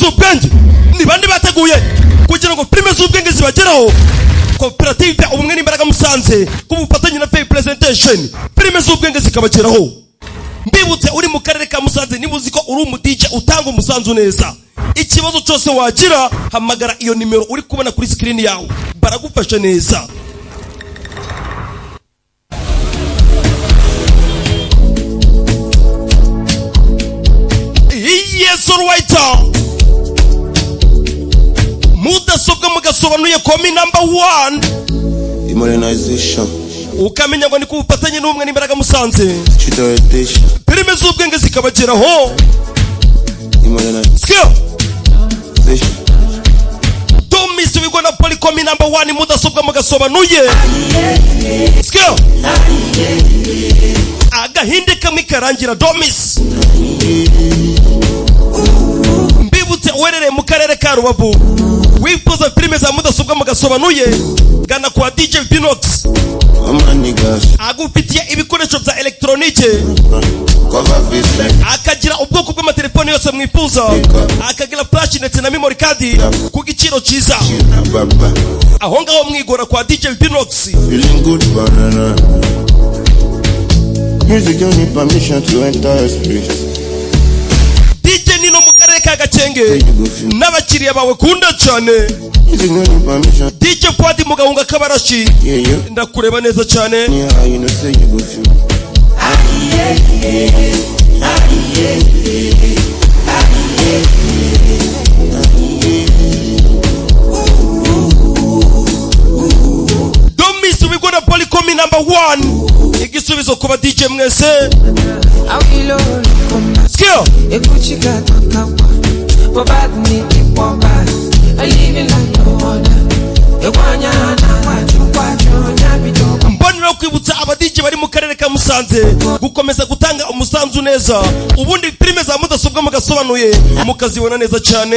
z'ubwenge ni bandi bateguye kugira ngo filime z'ubwenge zibageraho. Koperative ubumwe n'imbaraga Musanze ku bufatanye na Fair Presentation filime z'ubwenge zikabageraho. Mbibutse uri mu karere ka Musanze nibuzi ko uri umudije utanga umusanzu neza. Ikibazo cyose wagira hamagara iyo nimero uri kubona kuri screen yawe baragufasha neza. Yes alright. Mudasobwa mugasobanuye komi number 1 modernization ukamenya ngo ni ku bufatanye n'umwe n'imbaraga Musanze filime z'ubwenge zikabageraho. Don't miss we gonna polycomi number 1 mudasobwa mugasobanuye. Skill agahinde kamwe karangira don't miss. Mbibutse werere mu karere ka Rubavu wifuza filime za mudasobwa mugasobanuye gana kwa DJ Pinox agufitiye ibikoresho bya elektronike akagira ubwoko bw'amatelefone yose mwifuza akagira flash ndetse na memory card ku giciro cyiza. Aho ngaho mwigora kwa DJ Pinox. Music don't need permission to enter space. DJ Nino mu karere ka Gacenge n'abakiriya bawe kunda cyane. DJ Fuadi Mugahunga Kabarashi ndakureba neza cyane. Don't miss we gonna polycomi number 1 igisubizo kuba DJ mwese. Skill mbonera kwibutsa aba DJ bari mu karere ka Musanze gukomeza gutanga umusanzu neza ubundi filime za mudasobwa mugasobanuye mukazibona neza cyane.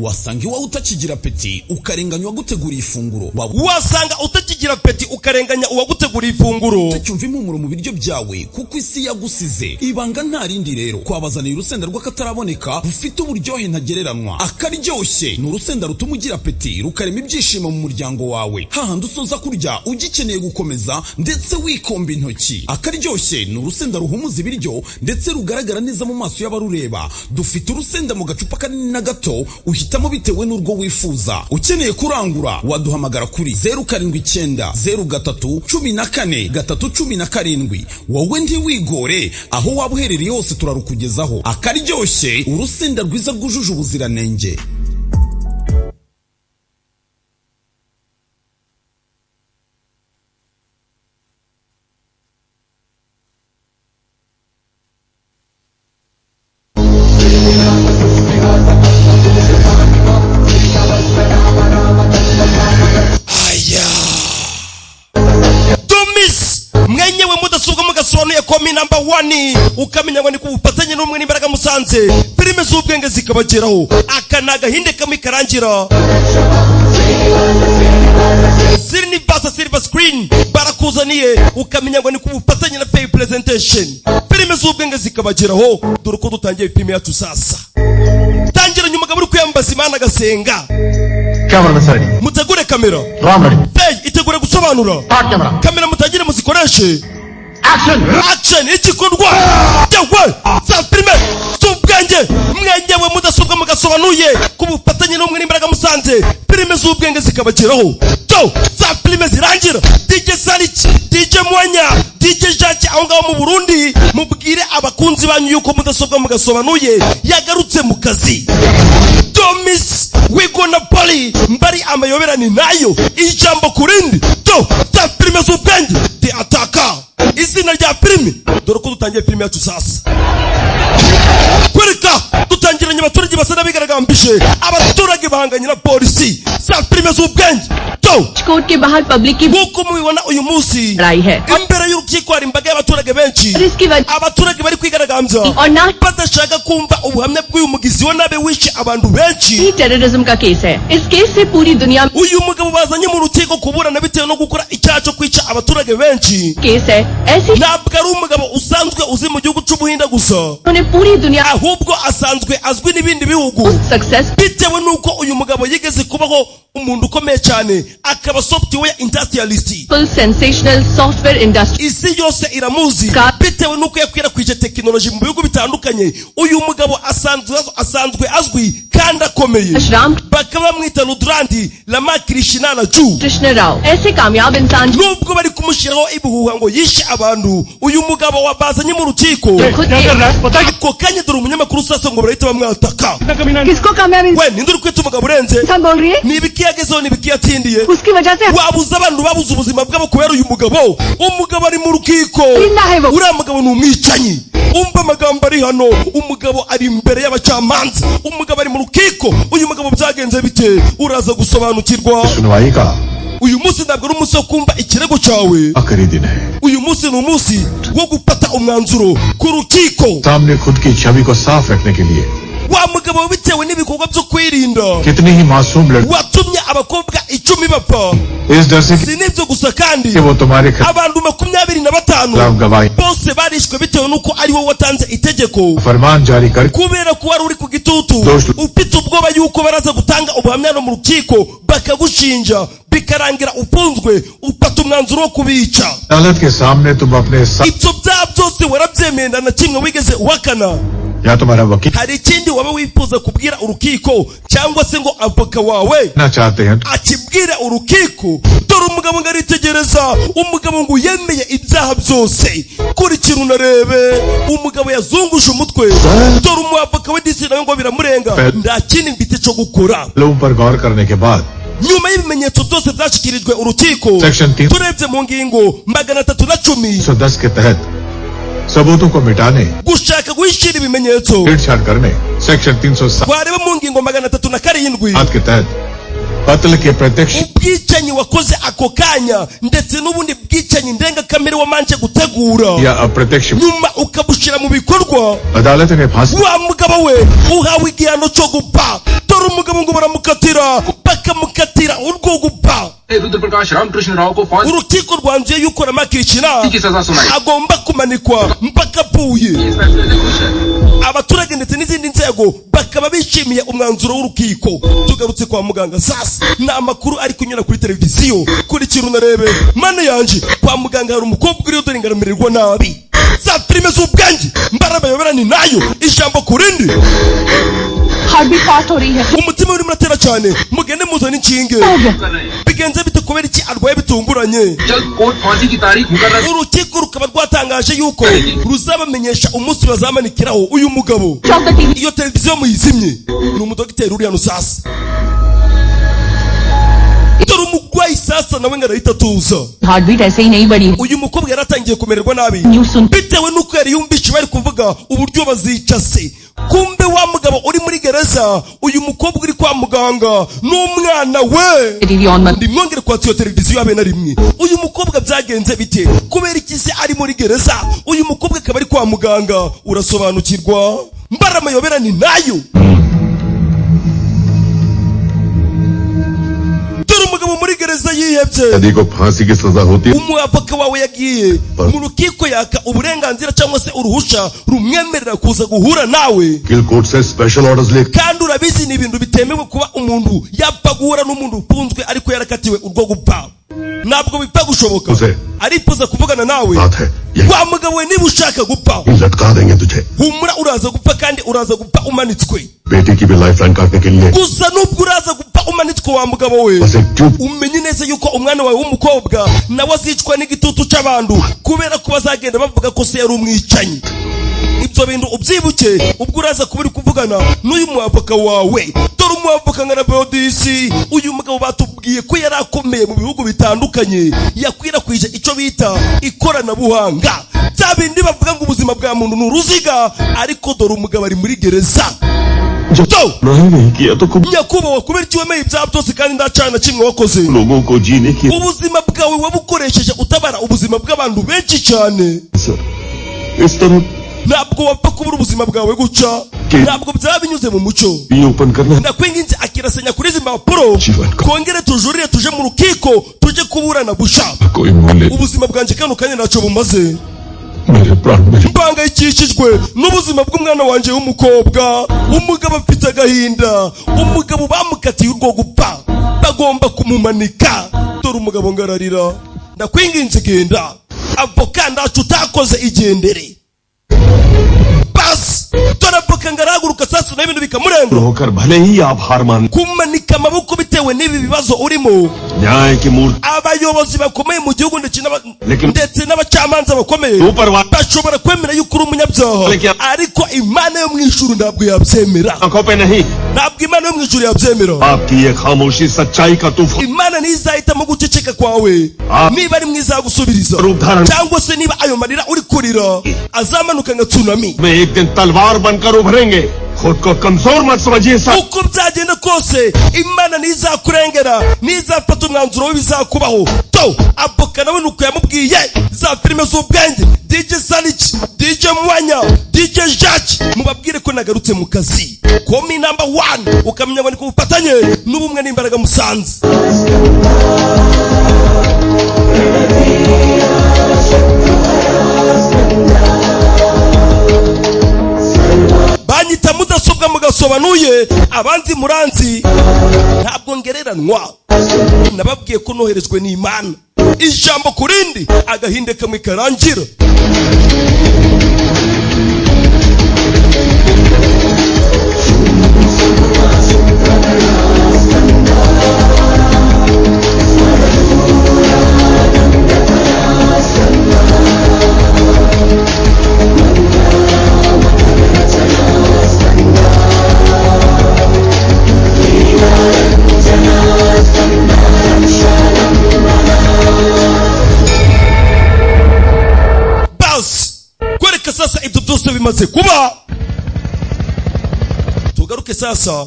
Wasanga iwawe utakigira peti ukarenganya uwaguteguriye ifunguro. Wasanga utakigira peti ukarenganya uwaguteguriye ifunguro. Utacyumva impumuro mu biryo byawe kuko isi yagusize. Ibanga nta rindi rero kwabazaniye urusenda rw'akataraboneka rufite uburyohe ntagereranwa. Akaryoshye ni urusenda rutuma ugira peti rukarema ibyishimo mu muryango wawe. Hahandi usoza kurya ugikeneye gukomeza ndetse wikomba intoki. Akaryoshye ni urusenda ruhumuza ibiryo ndetse rugaragara neza mu maso y'abarureba. Dufite urusenda mu gacupa kanini na gato uhitamo bitewe n'urwo wifuza. Ukeneye kurangura waduhamagara kuri 0793141317. Wowe ntiwigore aho waba uherereye hose turarukugezaho. Akaryoshye urusenda rwiza rwujuje ubuziranenge. Komi number 1 ukamenya ngo ni ku bufatanye n'umwe n'imbaraga Musanze filime z'ubwenge zikabageraho. Akanaga hinde kamwe karangira silver screen barakuzaniye ukamenya ngo ni ku bufatanye na Fair Presentation filime z'ubwenge zikabageraho. Dore ko dutangiye filime yacu sasa. Tangira nyuma gaburi kuyambaza Imana agasenga. Camera masari mutegure kamera ramari hey itegure gusobanura kamera mutagire muzikoreshe. Action igikorwa yawe za filime z'ubwenge mwenyewe mudasobwa mugasobanuye ku bufatanye n'umwe n'imbaraga Musanze filime z'ubwenge zikabageraho. To za filime zirangira DJ Salich, DJ Mwanya, DJ Jacques aho ngaho mu Burundi mubwire abakunzi banyu yuko mudasobwa mugasobanuye yagarutse mu kazi. Don't miss we gonna poly mbari amayoberani nayo ijambo kurindi. To za filime z'ubwenge The Attacker izina rya filime. Dore ko dutangiye filime yacu sasa. Kwereka dutangira bakurikiranye abaturage basa n'abigaragambije abaturage bahanganye na polisi za filime z'ubwenge court के बाहर पब्लिक की nk'uko mubibona uyu munsi लड़ाई है imbere y'urukiko hari imbaga y'abaturage benshi और इसकी वजह abaturage bari kwigaragambya और ना badashaka kumva ubuhamya bw'uyu mugizi wa nabi wishe abantu benshi ही टेररिज्म का केस है इस केस से पूरी दुनिया में uyu mugabo bazanye mu rukiko kuburana bitewe no gukora icyaha cyo kwica abaturage benshi case है ऐसी ntabwo ari umugabo usanzwe uzi mu gihugu cy'ubuhinda gusa उन्होंने पूरी दुनिया ahubwo asanzwe azwi n'ibindi bihugu success bitewe n'uko uyu mugabo yigeze kubaho umuntu ukomeye cyane akaba software industrialist full sensational software industry isi yose iramuzi bitewe n'uko yakwirakwije tekinoloji mu bihugu bitandukanye uyu mugabo asanzwe azwi kandi akomeye Ram bakaba bamwita Rudrandi Rama Krishna Raju Krishna Rao ऐसे कामयाब इंसान nubwo bari kumushyiraho ibihuha ngo yishe abantu uyu mugabo wabazanye mu rukiko खुद ako kanya dore umunyamakuru usasa ngo barahita bamwataka किसको कामयाब we ninde uri kwita umugabo urenze इंसान बोल रही है ni ibiki yagezeho ni ibiki yatindiye उसकी वजह से wabuze abantu babuze ubuzima bwabo kubera uyu mugabo umugabo ari mu rukiko है वो uriya mugabo ni umwicanyi umva amagambo ari hano umugabo ari imbere y'abacamanza umugabo ari mu rukiko uyu mugabo byagenze bite uraza gusobanukirwa सुनवाई का uyu munsi ntabwo ari umunsi wo kumva ikirego cyawe आखिरी दिन है uyu munsi ni umunsi wo gufata umwanzuro ku rukiko सामने खुद की छवि को साफ रखने के लिए wa mugabo bitewe n'ibikorwa byo kwirinda कितनी ही मासूम लड़की watumye abakobwa 10 bapfa इस डर से si n'ibyo gusa kandi कि वो तुम्हारे abantu 25 खिलाफ गवाही bose barishwe bitewe n'uko ari wowe watanze itegeko फरमान जारी कर kubera ko wari uri ku gitutu ufite ubwoba yuko baraza gutanga ubuhamya no mu rukiko bakagushinja bikarangira ufunzwe ufata umwanzuro wo kubica अदालत के सामने तुम अपने ibyo byaha byose warabyemeye na kimwe wigeze uhakana या तुम्हारा वकील hari ikindi waba wifuza kubwira urukiko cyangwa se ngo avoka wawe ना चाहते हैं akibwire urukiko dore umugabo ngo aritegereza umugabo ngo yemeye ibyaha byose kurikira unarebe umugabo yazunguje umutwe dore umwavoka we disi nawe ngo biramurenga nta kindi mfite cyo gukora लोगों पर गौर करने के बाद nyuma y'ibimenyetso byose byashyikirijwe urukiko Section 3. turebye mu ngingo 310 110 के तहत सबूतों को मिटाने gushaka guhishira ibimenyetso छेड़छाड़ करने सेक्शन 307 twareba mu ngingo 307 के तहत कत्ल के प्रत्यक्ष ubwicanyi wakoze ako kanya ndetse n'ubundi bwicanyi ndengakamere wamanje gutegura या अप्रत्यक्ष nyuma ukabushyira mu bikorwa अदालत ने फांसी wa mugabo we uhawe igihano cyo gupfa dore umugabo ngo baramukatira bakamukatira urwo gupfa Rudra प्रकाश रामकृष्ण राव को फांसी urukiko rwanzuye yuko Rama Krishna की सजा सुनाई agomba kumanikwa mpaka apfuye इस फैसले से खुश है abaturage ndetse n'izindi nzego bakaba bishimiye umwanzuro w'urukiko tugarutse kwa muganga sasa ni amakuru ari kunyura kuri televiziyo kurikira unarebe mana yanje kwa muganga hari umukobwa uriyo dore ngaramererwa nabi za filime z'ubwenge mbarabayobera ni nayo ijambo kurindi heart beat fast हो रही है umutima urimo uratera cyane mugende muzane inshinge कर रहे हैं bigenze bite kubera iki arwaye bitunguranye जल्द कोर्ट फांसी की तारीख मुकर्रर urukiko rukaba rwatangaje yuko ruzabamenyesha umunsi bazamanikiraho uyu mugabo चौका TV iyo televiziyo muyizimye ni umudogiteri uri hano sasa dore umurwayi sasa nawe ngo arahita atuza heart beat ऐसे ही नहीं बढ़ी uyu mukobwa yaratangiye kumererwa nabi news सुन bitewe n'uko yari yumvise bari kuvuga uburyo bazica se kumbe wa mugabo uri muri gereza uyu mukobwa uri kwa muganga n'umwana we TV on मत ndimwongere kwatsa iyo televiziyo habe na rimwe uyu mukobwa byagenze bite kubera iki se ari muri gereza uyu mukobwa akaba ari kwa muganga urasobanukirwa mbara amayobera ni nayo dore umugabo muri gereza yihebye यदि को फांसी की सजा होती umwavoka wawe yagiye mu rukiko yaka uburenganzira cyangwa se uruhusha rumwemerera kuza guhura nawe वकील कोर्ट से special orders ले kandi urabizi ni ibintu bitemewe kuba umuntu yapfa guhura n'umuntu ufunzwe ariko yarakatiwe urwo gupfa ntabwo bipfa gushoboka Uze. arifuza kuvugana nawe बात है यही wa mugabo we niba ushaka gupfa लटका देंगे तुझे humura uraza gupfa kandi uraza gupfa umanitswe बेटी की भी life line काटने के लिए gusa nubwo uraza gupfa umanitswe wa mugabo we बस एक tube umenye neza yuko umwana wawe w'umukobwa nawe azicwa n'igitutu cy'abantu kubera ko bazagenda bavuga ko se yari umwicanyi ibyo bintu ubyibuke ubwo uraza kuba uri kuvugana n'uyu mwavoka wawe dore umwavoka nka Rabodisi uyu mugabo batubwiye ko yari akomeye mu bihugu bitandukanye yakwirakwije icyo bita ikoranabuhanga bya bindi bavuga ngo ubuzima bwa muntu ni uruziga ariko dore umugabo ari muri gereza नहीं किया तो खूब nyakubahwa kubera iki wemeye ibyaha byose kandi nta cyaha na kimwe wakoze लोगों को जीने की ubuzima bwawe wabukoresheje utabara ubuzima bw'abantu benshi cyane sir इस तरह ntabwo wapfa kubura ubuzima bwawe guca ntabwo byaba binyuze mu mucyo ये ओपन करना ndakwinginze akirasenya kuri izi mpapuro twongere tujurire tuje mu rukiko tujye kuburana busha कोई मोले ubuzima bwanjye kano kanya ntacyo bumaze मेरे प्राण मेरे mbangayikishijwe n'ubuzima bw'umwana wanjye w'umukobwa umugabo afite agahinda umugabo bamukatiye urwo gupfa bagomba kumumanika dore umugabo ngararira ndakwinginze genda avoka ndacu utakoze igendere basi dore avoka ngarahaguruka sasa na ibintu bikamurenga होकर भले ही आप हार मान kumanika amaboko bitewe n'ibi bibazo urimo न्याय की मूर्ति abayobozi bakomeye mu gihugu Lekin- ndetse n'abacamanza bakomeye ऊपर वाले bashobora kwemera yuko uri umunyabyaha Lekin- ariko imana yo mu ijuru ntabwo yabyemera आंखों पे नहीं ntabwo imana yo mu ijuru yabyemera आपकी ये खामोशी सच्चाई का तूफान imana ntizahitamo guceceka kwawe niba ari mwiza yagusubiriza रूप धारण cyangwa se niba ayo marira uri kurira azamanuka nka tsunami में एक दिन तलवार बनकर उभरेंगे खुद को कमजोर मत समझिए sir uko byagenda kose imana ntizakurengera ntizafata umwanzuro w'ibizakubaho to avoka nawe nuko yamubwiye za filime z'ubwenge DJ Sanich DJ Mwanya DJ Jacques mubabwire ko nagarutse mu kazi komi number 1 ukamenya ngo ni ku bufatanye n'ubumwe n'imbaraga musanze banyita mudasobwa mugasobanuye abanzi muranzi ntabwo ngereranwa nababwiye ko noherejwe n'Imana ijambo kurindi agahinde kamwe karangira sasa ibyo byose bimaze kuba tugaruke sasa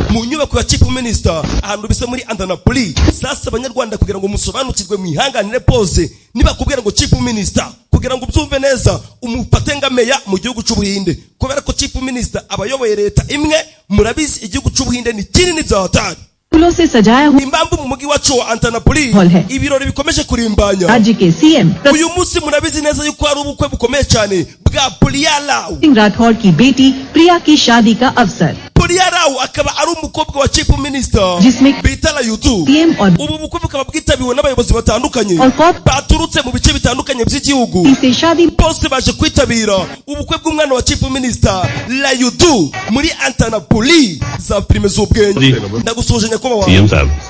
mu nyubako ya chief minister ahantu bise muri Andanapoli sasa abanyarwanda kugira ngo musobanukirwe mwihanganire pose niba kubwira ngo chief minister kugira ngo ubyumve neza umupatenga meya mu gihugu cy'ubuhinde kubera ko chief minister abayoboye leta imwe murabizi igihugu cy'ubuhinde ni kinini byahatari फूलों से सजाया हुआ impamvu mu mugi wacu wa Andanapoli Hall hai. ibirori bikomeje kurimbanya राज्य के CM uyu munsi murabizi neza yuko hari ubukwe bukomeye cyane bwa Priya Rao Singh Rathore की बेटी प्रिया की शादी का अवसर Priya Rao akaba ari umukobwa wa chief minister Jisme- bitala yutu CM और ubu bukwe bukaba bwitabiwe n'abayobozi batandukanye और कौन baturutse mu bice bitandukanye by'igihugu से शादी bose baje kwitabira ubukwe bw'umwana wa chief minister Layudu muri Andanapoli za filime z'ubwenge ndagusuje nyakubahwa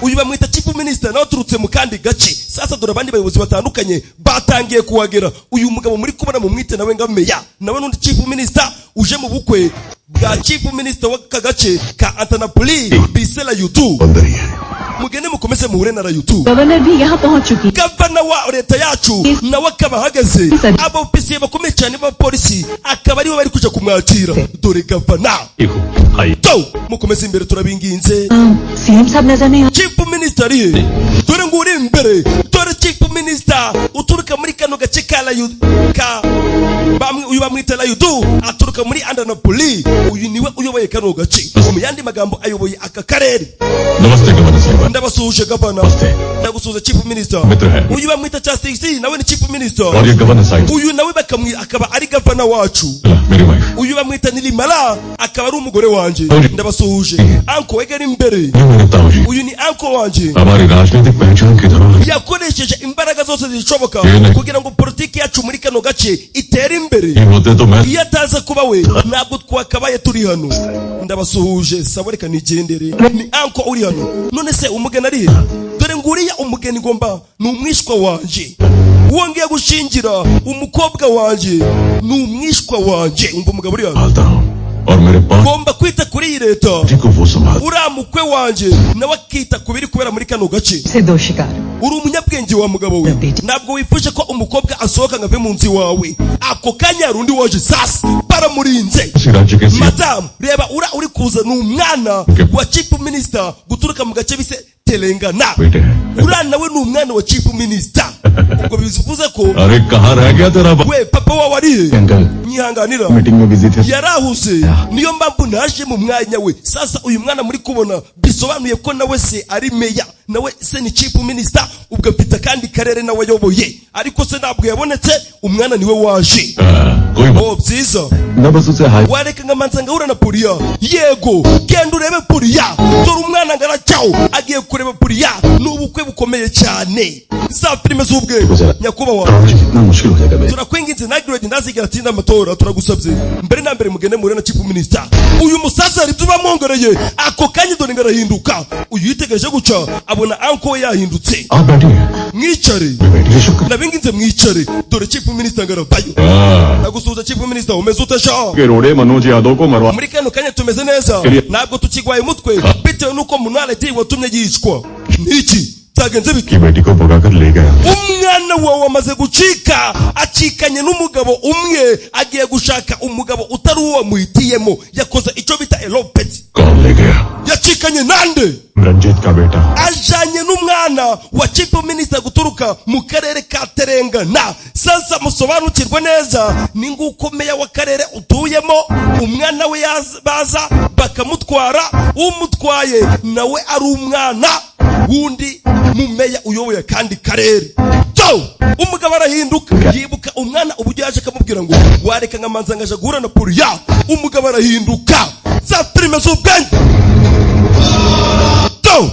uyu bamwita chief minister nawe aturutse mu kandi gace sasa dore abandi bayobozi batandukanye batangiye kuhagera uyu mugabo muri kubona mu mwite nawe nga meya nawe n'undi chief minister uje mu bukwe bwa chief minister w'aka gace ka Andanapoli bise Layudu अंदर ही है mugende mukomeze muhure na Layudu governor भी यहाँ पहुँच चुकी gavana wa leta yacu nawe akaba ahagaze abofisiye bakomeye cyane b'abapolisi akaba aribo bari kuja kumwakira dore gavana to mukomeze imbere turabinginze CM साहब नजर नहीं chief minister arihe dore ngo uri imbere dore chief minister uturuka muri kano gace ka Layudu ka uyu bamwita Layudu aturuka muri Andanapoli uyu niwe uyoboye kano gace mu yandi magambo ayoboye aka karere नमस्ते गवर्नर साहब ndabasuhuje gavana ndagusuhuza chief minister मित्र है uyu bamwita Chastix nawe ni chief minister और ये गवर्नर साहब uyu nawe akaba ari gavana wacu मेरी wife uyu bamwita Nilimala akaba ari umugore wanje ndabasuhuje anko wegera imbere मेरे ताऊजी uyu ni anko wanje हमारी राजनीतिक पहचान की धरोहर yakoresheje imbaraga zose zishoboka Yene. kugira ngo politiki yacu muri kano gace itere imbere ये होते तो मैं iyo ataza kuba we ntabwo twakabaye turi hano ndabasuhuje saba reka nigendere ni anko uri hano none se umugeni ari he dore ngo uriya umugeni ngomba ni umwishwa wanje wongeye gushingira umukobwa wanje ni umwishwa wanje umva umugabo uri hano पालता हूँ और मेरे पास ngomba kwita kuri iyi leta जी को वो संभाल uriya mukwe wanje nawe akita ku biri kubera muri kano gace से दो शिकार uri umunyabwenge wa mugabo we ntabwo wifuje ko umukobwa asohoka ngo ave mu nzu iwawe ako kanya hari undi waje sasa baramurinze इसी राज्य के CM madamu reba uri kuza ni umwana wa chief minister guturuka mu gace bise Telangana बेटे हैं uriya nawe ni umwana wa chief minister ubwo bivuze ko अरे कहाँ रह गया तेरा बाप we papa wawe ari he uncle nyihanganira meeting में बिजी थे yarahuze niyo mpamvu naje mu mwanya we sasa uyu mwana muri kubona bisobanuye ko nawe se ari meya nawe se ni chief minister ubwo afite kandi karere nawe ayoboye ariko se ntabwo yabonetse umwana niwe waje कोई बात oh byiza मैं बस उसे high wareka ngamanza ngahura na Puriya yego genda urebe Puriya dore umwana ngaracyaho agiye kureba Puriya ni ubukwe bukomeye cyane za filime z'ubwe nyakubahwa कितना मुश्किल हो जाएगा बे turakwinginze nagirege ndazigera atinda amatora turagusabye mbere na mbere mugende muhure na chief minister uyu musaza ari tuba mwongereye ako kanya dore ngarahinduka uyu yitegereje guca abona anko we yahindutse आप बैठिए mwicare बैठिए शुक्र nabinginze mwicare dore chief minister ngaravayo nagusuhuza chief minister umeze ute sha के रोड़े मनोज यादव को मरवा muri kano kanya tumeze neza ntabwo tukigwaye umutwe bitewe nuko munaledi watumye yicwa niki byagenze biki की बेटी को भगाकर ले गया umwana wawe amaze gucika acikanye n'umugabo umwe agiye gushaka umugabo utari uwo wamuhitiyemo yakoze icyo bita elopeti कौन ले गया yacikanye nande Ranjit का बेटा ajanye n'umwana wa chief minister guturuka mu karere ka Telangana sasa musobanukirwe neza ni nguko meya w'akarere utuyemo umwana we baza bakamutwara umutwaye nawe ari umwana wundi mu meya uyoboye kandi karere so umugabo arahinduka yibuka umwana uburyo yaje akamubwira ngo wareka ngamanza ngaje guhura na Puriya umugabo arahinduka za filime z'ubwenge so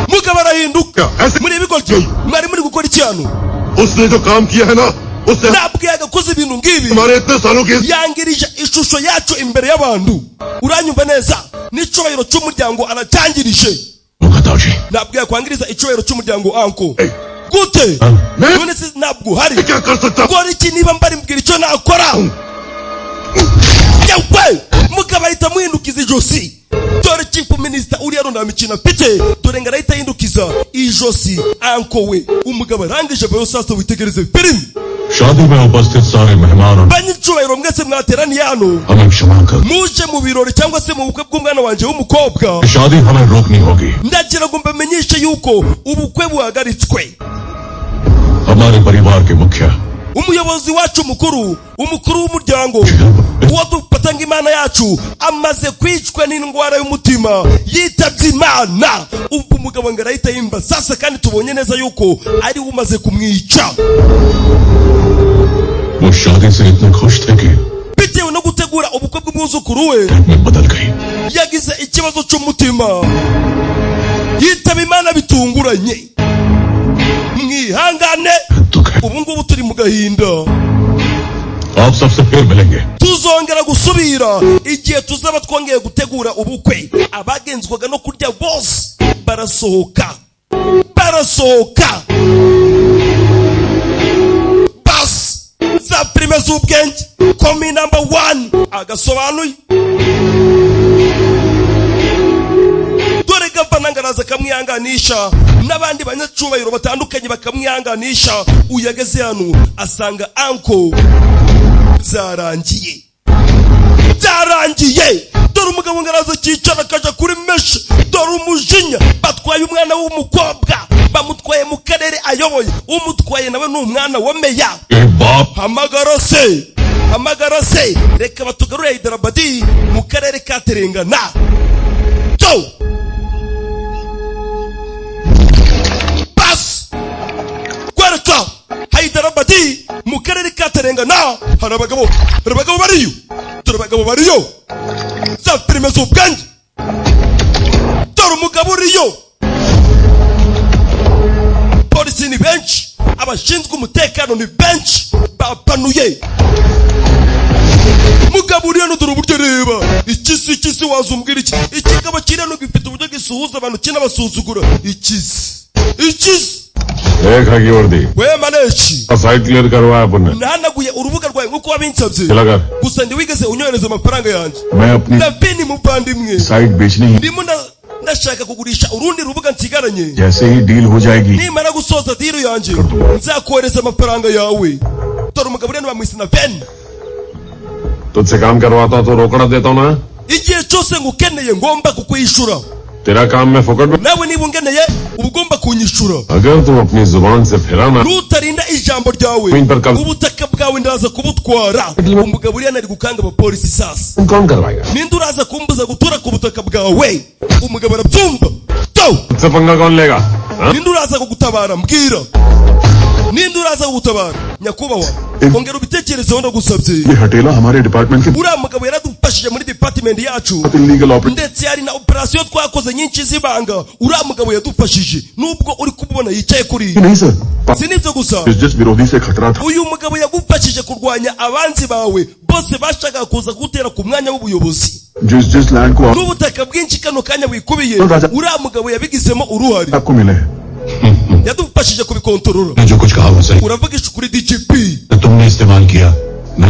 mugabo arahinduka muri ibigoryi mwari muri gukora iki hano उसने जो काम किया है ना उससे ntabwo yagakoze ibintu ngibi हमारे इतने सालों के yangirije ishusho yacu imbere y'abantu uranyumva neza n'icyubahiro cy'umuryango aracyangirije मुखताजी ntabwo yakwangiriza icyubahiro cy'umuryango anko Hey. gute मैं none se ntabwo uhari क्या कर सकता हूँ gora iki niba mbari mbwira icyo nakora yewe mugabo ahita amuhindukiza ijosi dore chief minister uriya runda mikino afite dore ngo arahita ahindukiza ijosi anko we umugabo arangije bayo sasa witegereze filime शादी में उपस्थित सारे मेहमान banyicyubahiro mwese mwateraniye hano हमें क्षमा कर muje mu birori cyangwa se mu bukwe bw'umwana wanjye w'umukobwa शादी हमें रोकनी होगी ndagira ngo mbamenyeshe yuko ubukwe buhagaritswe हमारे परिवार के मुखिया umuyobozi wacu mukuru umukuru w'umuryango uwo dufata nk'imana yacu amaze kwicwa n'indwara y'umutima yitabye imana ubwo umugabo ngo arahita yimba sasa kandi tubonye neza yuko ari we umaze kumwica वो शादी से इतने खुश थे कि bitewe no gutegura ubukwe bw'umwuzukuru we में बदल गई yagize ikibazo cy'umutima yitaba imana bitunguranye mwihangane दुख है ubu ngubu turi mu gahinda आप सबसे फिर मिलेंगे tuzongera gusubira igihe tuzaba twongeye gutegura ubukwe abagenzwaga no kurya bose barasohoka basi za filime z'ubwenge komi number 1 agasobanuye dore gavana ngaraza akamwihanganisha n'abandi banyacubahiro batandukanye bakamwihanganisha uyageze hano asanga anko byarangiye dore umugabo ngaraza cyicara akaja kuri meshe dore umujinya batwaye umwana w'umukobwa bamutwaye mu karere ayoboye umutwaye nawe ni umwana wa meya ये बाप hamagara se reka batugarure Hyderabad mu karere ka Telangana to bas kwereka Hyderabad mu karere ka Telangana hari abagabo bariyo dore abagabo bariyo za filime z'ubwenge dore umugabo uriyo polisi ni benshi abashinzwe umutekano ni benshi bapanuye mugabo uriyo dore uburyo reba ikisi wazumbwira iki ikigabo kiriya gifite uburyo gisuhuza abantu kinabasuzugura ikisi देखा की वर्दी we maneshi site clear करवाया अपन ने nahanaguye urubuga rwawe nkuko wabinsabye चला कर gusa ntiwigeze unyohereza amafaranga yanjye मैं अपनी Davini muvandimwe site बेचनी है ndimo ndashaka kugurisha urundi rubuga nsigaranye जैसे ही डील हो जाएगी nimara gusoza diru yanjye nzakohereza amafaranga yawe dore umugabo uriya bamwise Davini तुझसे काम करवाता तो रोकड़ा देता हूँ ना igihe cyose ngukeneye ngomba kukwishura तेरा काम मैं फोकट में nawe niba ungeneye uba ugomba kunyishura अगर तुम अपनी जुबान से फिरा ना nutarinda ijambo ryawe ubutaka bwawe ndaza kubutwara umugabo uriya nari gukanga abapolisi sasa कौन करवाएगा ninde uraza kumbuza gutura ku butaka bwawe umugabo arabyumva तुझसे पंगा कौन लेगा ninde uraza kugutabara mbwira ninde uraza kugutabara nyakubahwa ongera ubitekerezeho ndagusabye ये हटेला हमारे डिपार्टमेंट के uriya mugabo yaradufashije muri department yacu illegal operation ndetse hari na operasiyo twakoze nyinshi zibanga uriya mugabo yadufashije nubwo uri kubona yicaye kuri नहीं sir si nibyo gusa जिस विरोधी से खतरा था uyu mugabo yagufashije kurwanya abanzi bawe bose bashakaga kuza gutera ku mwanya w'ubuyobozi जिस लैंड को n'ubutaka bwinshi kano kanya wikubiye uriya mugabo yabigizemo uruhare आपको मिले yadufashije kubikontorora जो कुछ कहा वो सही uravugisha kuri DGP तुमने इस्तेमाल किया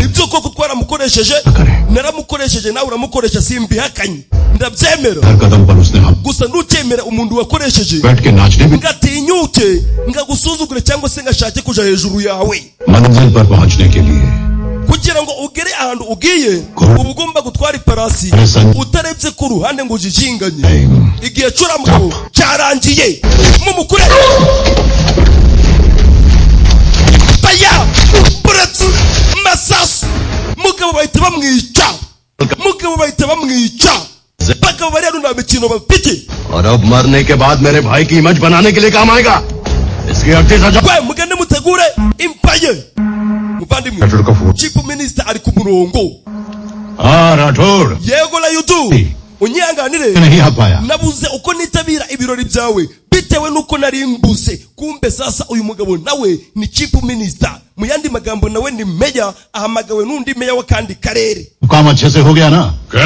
ibyo koko twaramukoresheje naramukoresheje nawe uramukoresha simbihakanye ndabyemera हर कदम पर उसने हम gusa ntukemera umuntu wakoresheje बैठ के नाचने में ngatinyuke ngagusuzugure cyangwa se ngashake kuja hejuru yawe मंजिल पर पहुंचने के लिए kugira ngo ugere ahantu ugiye uba ugomba gutwara ifarasi utarebye ku ruhande ngo ujijinganye igihe curamugabo cyarangiye mumukure baya buratsu masasu mugabo bahita bamwica bagabo bari hano nta mikino bafite और अब मरने के बाद मेरे भाई की इमेज बनाने के लिए काम आएगा इसकी अगली सजा we mugende mutegure impaye muvandimwe chief minister ari ku murongo हाँ Rathore yego la yudu unyihanganire नहीं आ पाया nabuze uko nitabira ibirori byawe bitewe nuko nari mbuze kumbe sasa uyu mugabo nawe ni chief minister mu yandi magambo nawe ni meya ahamagawe n'undi meya wa kandi karere काम अच्छे से हो गया ना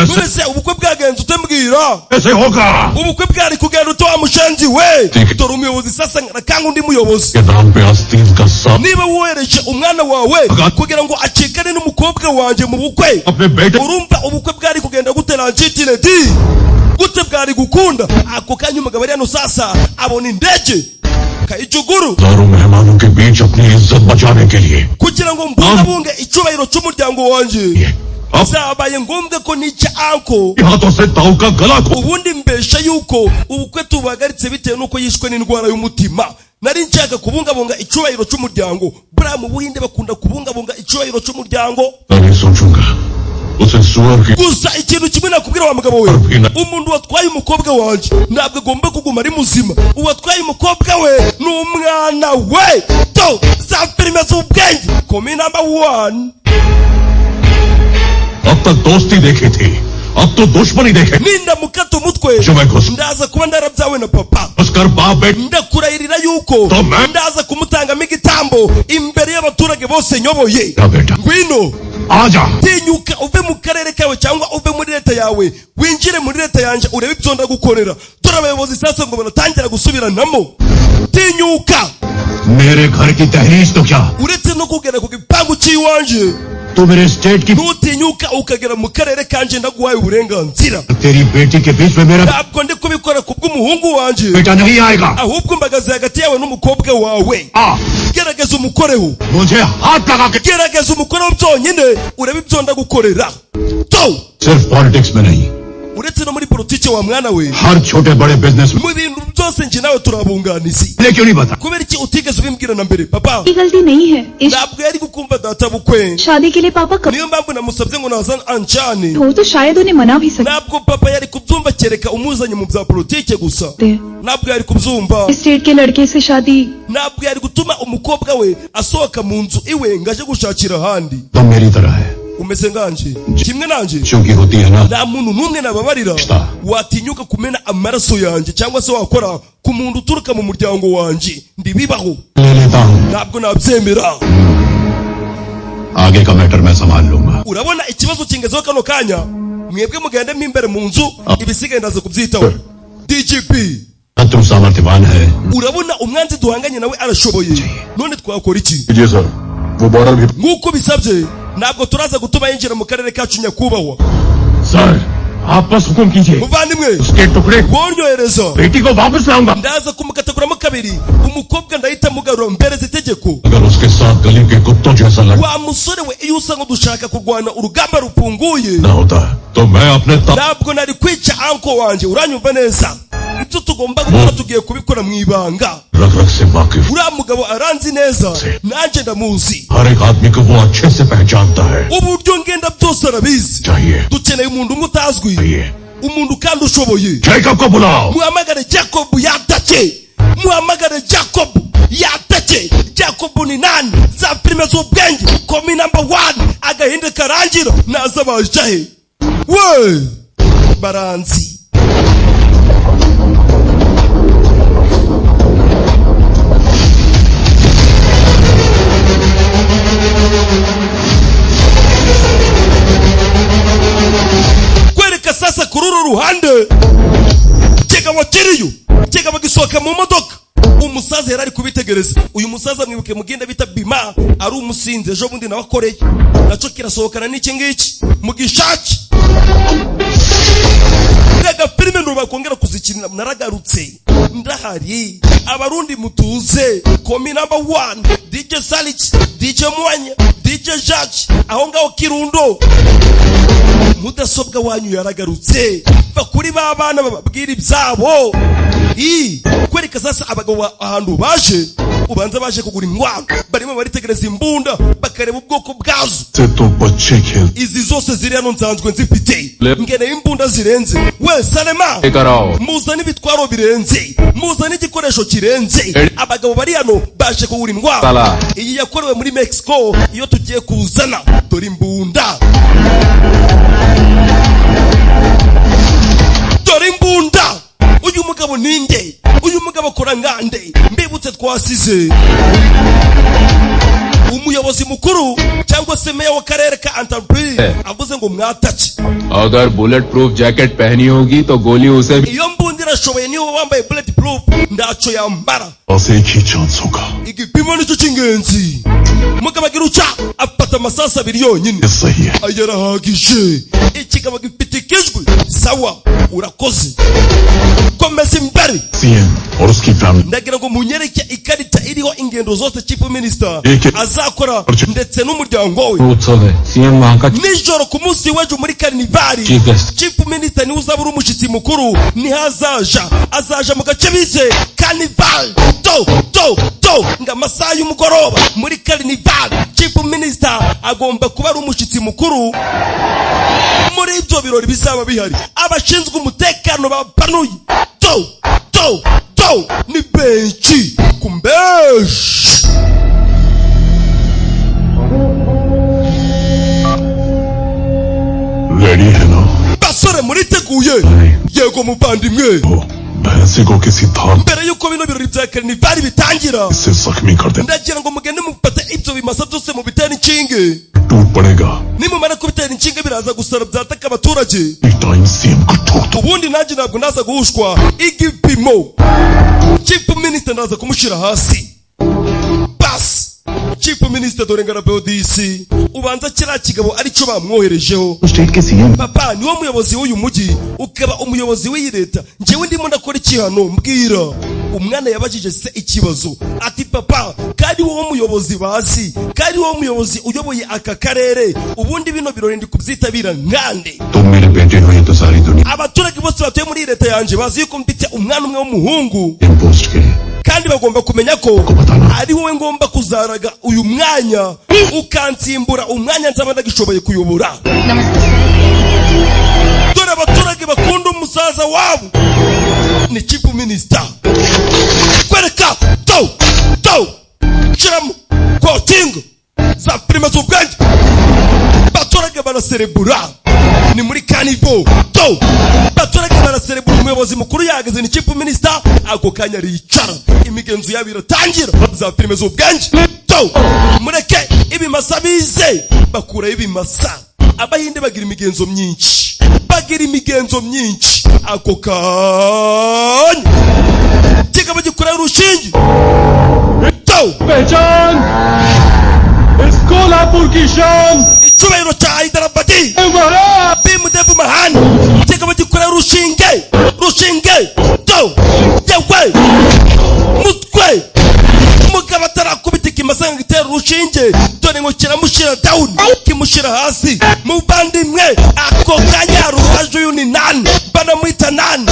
none se ubukwe bwagenze utembwira कैसे होगा ubukwe bwari kugenda utoa mushenzi we dore umuyobozi sasa nakanga undi muyobozi के नाम पे आस्तीन का सब niba wohereje umwana wawe kugira ngo acikane n'umukobwa wanje mu bukwe अपने बेटे urumva ubukwe bwari kugenda gute ranjitire di gute bwari gukunda ako kanya umugabo ari hano sasa abona indege kayijuguru हजारों मेहमानों के बीच अपनी इज्जत बचाने के लिए kugira ngo mbungabunge icyubahiro cy'umuryango wanje zabaye ngombwa ko nica anko हाथों से ताऊ का गला खो ubundi mbesha yuko ubukwe tubagaritse bitewe nuko yishwe n'indwara y'umutima nari nshaka kubungabunga icyubahiro cy'umuryango buriya mu buhinde bakunda kubungabunga icyubahiro cy'umuryango नहीं सोचूंगा उसे सुअर की gusa ikintu kimwe nakubwira wa mugabo we umuntu watwaye umukobwa wanje ntabwo agomba kuguma ari muzima uwatwaye umukobwa we ni umwana we to za filime z'ubwenge komi number 1 अब तक दोस्ती देखी थी अब तो दुश्मनी देखे ninda mukata umutwe ndaza kuba ndarabyawe na papa उसकर बाप बेट ndakurahirira yuko ndaza kumutangamo igitambo imbere y'abaturage bose nyoboye बेटा ngwino आजा tinyuka uve mu karere kawe cyangwa uve muri leta yawe winjire muri leta yanje urebe ibyo ndagukorera dore abayobozi sasa ngo baratangira gusubiranamo tinyuka मेरे घर की तहरीस तो क्या uretse no kugera ku gipangu cy'iwanje तू मेरे स्टेट की nutinyuka ukagera mu karere kanje ndaguhaye uburenganzira तेरी बेटी के बीच में मेरा ntabwo ndi kubikora kubw'umuhungu wanje बेटा नहीं आएगा ahubwo mbagaze hagati yawe n'umukobwa wawe gerageza umukoreho मुझे हाथ लगा के gerageza umukoreho byonyine urebe ibyo ndagukorera to सिर्फ पॉलिटिक्स में नहीं uretse no muri politiki wa mwana we हर छोटे बड़े बिजनेस में mu bintu byose nje nawe turabunganizi क्यों नहीं बता kubera iki utigeze ubimbwira na mbere papa की गलती नहीं है इस ntabwo yari gukumva data bukwe शादी के लिए पापा कब niyo mpamvu namusabye ngo nazane anjane हो तो शायद उन्हें मना भी सकते ntabwo papa yari kubyumva kereka umuzanye mu bya politiki gusa हैं। ntabwo yari kubyumva स्टेट के लड़के से शादी ntabwo yari gutuma umukobwa we asohoka mu nzu iwe ngo aje gushakira ahandi तुम मेरी तरह है umeze nganje kimwe nanje क्योंकि होती है ना nta muntu n'umwe nababarira watinyuka kumena amaraso yanjye cyangwa se wakora ku muntu uturuka mu muryango wanjye ndibibaho ले लेता हूँ ntabwo nabyemera आगे का मैटर मैं संभाल लूंगा urabona ikibazo kingezeho kano kanya mwebwe mugendemo imbere mu nzu ibisigaye ndaza kubyitaho DGP तुम सामर्थ्यवान है urabona umwanzi duhanganye nawe arashoboye none twakora iki जी सर वो बॉर्डर भी nk'uko bisabye ntabwo turaza gutuma yinjira mu karere kacu nyakubahwa sir आप बस हुक्म कीजिए muvandimwe उसके टुकड़े wonyohereza बेटी को वापस लाऊंगा ndaza kumukataguramo kabiri umukobwa ndahita mugarura mbereza itegeko अगर उसके साथ गली के कुत्तों जैसा लड़ wa musore we iyo usa ngo dushaka kurwana urugamba rufunguye ना होता तो मैं अपने ntabwo nari kwica anko wanjye uranyumva neza ibyo tugomba gukora tugiye kubikora mu ibanga रग रग से वाकिफ uriya mugabo aranzi neza nanjye ndamuzi हर एक आदमी को वो अच्छे से पहचानता है uburyo ngenda byose arabizi चाहिए dukeneye umuntu umwe utazwi चाहिए umuntu kandi ushoboye जैकब को बुलाओ muhamagare jacob yatake muhamagare jacob yatake jacob ni nani za filime z'ubwenge komi number 1 agahinde karangira naza bajahe we baranzi kwereka sasa kururu ruhande kigabo kiriyo kigabo gisohoka mu modoka umusaza yari ari kubitegereza uyu musaza mwibuke mugenda bita bima ari umusinzi ejo bundi nawe akoreye nacyo kirasohokana n'iki ngiki mu gishaki rega filime nubakongera kuzikinira naragarutse ndahari abarundi mutuze komi number 1 DJ Salix DJ Mwanya DJ Jacques aho ngaho Kirundo mudasobwa wanyu yaragarutse bakuri babana bababwira ibyabo kwereka sasa abagabo ahantu baje ubanza baje kugura ingwano barimo baritegereza imbunda bakareba ubwoko bwazo तो बच्चे खेल izi zose ziri hano nsanzwe nzifite ngene imbunda zirenze we Salema muzana ibitwaro birenze muzana igikoresho kirenze abagabo bari hano baje kugura ingwano iyi yakorewe muri Mexico iyo tugiye kuzana dore imbunda dore imbunda uyu mugabo ninde uyu mugabo akora ngande mbibutse twasize umuyobozi mukuru cyangwa se meya w'akarere ka Enterprise avuze ngo mwatache अगर bullet proof jacket पहनी होगी तो गोली उसे iyo mbundi irashoboye niba wambaye bullet proof ndaco yambara बस एक ही चांस होगा igipimo nicyo cy'ingenzi mugabo agira uca afata amasasa abiri yonyine ये सही है ayarahagije ikigabo gifite ikijwi sawa urakoze komeza imbere CM और उसकी family ndagira ngo munyereke ikarita iriho ingendo zose chief minister azakora ndetse n'umuryango we उत्सव है सीएम वहां का nijoro ku munsi w'ejo muri karnivari chief minister niwe uzaba uri umushyitsi mukuru nihazaja azaja mu gace bise carnival nga amasaha y'umugoroba muri carnival chief minister agomba kuba ari umushyitsi mukuru muri ibyo birori bizaba bihari abashinzwe umutekano bapanuye ni benshi kumbeshi ready है ना basore muriteguye yego muvandimwe भैंसे को किसी धार mbere yuko bino birori bya karnivari bitangira से जख्मी कर देना ndagira ngo mugende mufate ibyo bimasa byose mu bitera inshinge टूट पड़ेगा nimumara kubitera inshinge biraza gusara byataka abaturage time CM को ठोक दो ubundi nanjye ntabwo naza guhushwa igipimo chief minister ndaza kumushyira hasi basi chief minister dore ngarabeho disi ubanza kiriya kigabo aricyo bamwoherejeho state के CM papa niwo muyobozi w'uyu mujyi ukaba umuyobozi w'iyi leta njyewe ndimo ndakora ikihano mbwira umwana yabajije se ikibazo ati papa kandi wowe muyobozi bazi kandi wowe muyobozi uyoboye aka karere ubundi bino birori ndi kubyitabira nkande तुम मेरे बेटे हो ये तो सारी दुनिया abaturage bose batuye muri iyi leta yanjye bazi yuko mfite umwana umwe w'umuhungu post के kandi bagomba kumenya ko ari wowe ngomba kuzaraga uyu mwanya ukansimbura umwanya nzaba ndagishoboye kuyobora dore abaturage bakunda umusaza wabo ni chief minister kwereka shiramo kotingo za filime z'ubwenge abaturage baraserebura ni muri kanivo abaturage baraserebura umuyobozi mukuru yahageze ni chief minister ako kanya aricara imigenzo yabo iratangira za filime z'ubwenge mureke ibimasa bize bakuraho ibimasa abahinde bagira imigenzo myinshi bagira imigenzo myinshi. Ako kanya kikaba gikorera urushinge. पहचान इस कोल्हापुर की शान icyubahiro cya Hyderabadi Bhimdev Mahan kikaba gikorera urushinge yewe mutwe umugabo atarakubita ikimasa ngo gitere urushinge dore ngo kiramushira down kimushira hasi mu bandi mwe ako kanya ruwaje uyu ni nani banamwita nani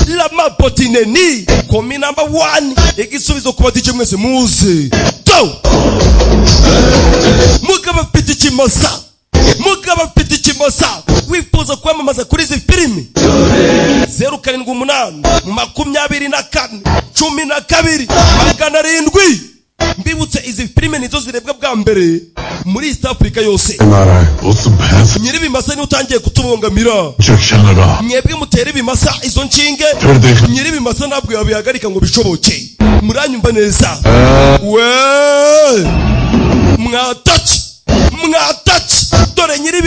Lama Potineni komi number 1 igisubizo kuba DJ mwese muze mugaba piti kimasa wifuza kwamamaza kuri izi filimi 078 24 12 700 mbibutse izi filime nizo zirebwa bwa mbere muri East Africa yose. Nyiri bimasa ni utangiye kutubongamira mwebwe mutera ibimasa izo nshinge nyiri bimasa ntabwo yabihagarika ngo bishoboke muranyumva neza we mwatachi dore nyiri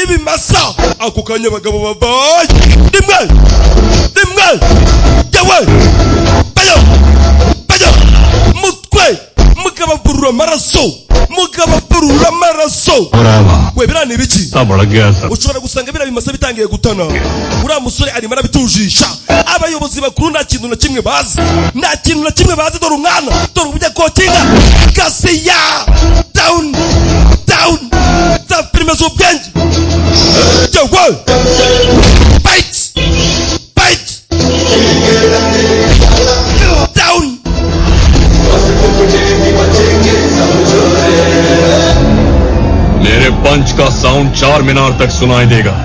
bimasa ako kanya bagabo babaye rimwe yawe bayo mutwe mugaba burura amaraso we birani biki ushobora gusanga bira bimasa bitangiye gutana uriya musore arimo arabitujisha abayobozi bakuru nta kintu na kimwe bazi dore umwana dore ubujya kokinga Gasiya down za filime z'ubwenge yewe fight down मेरे पंच का साउंड 4 मीनार तक सुनाई देगा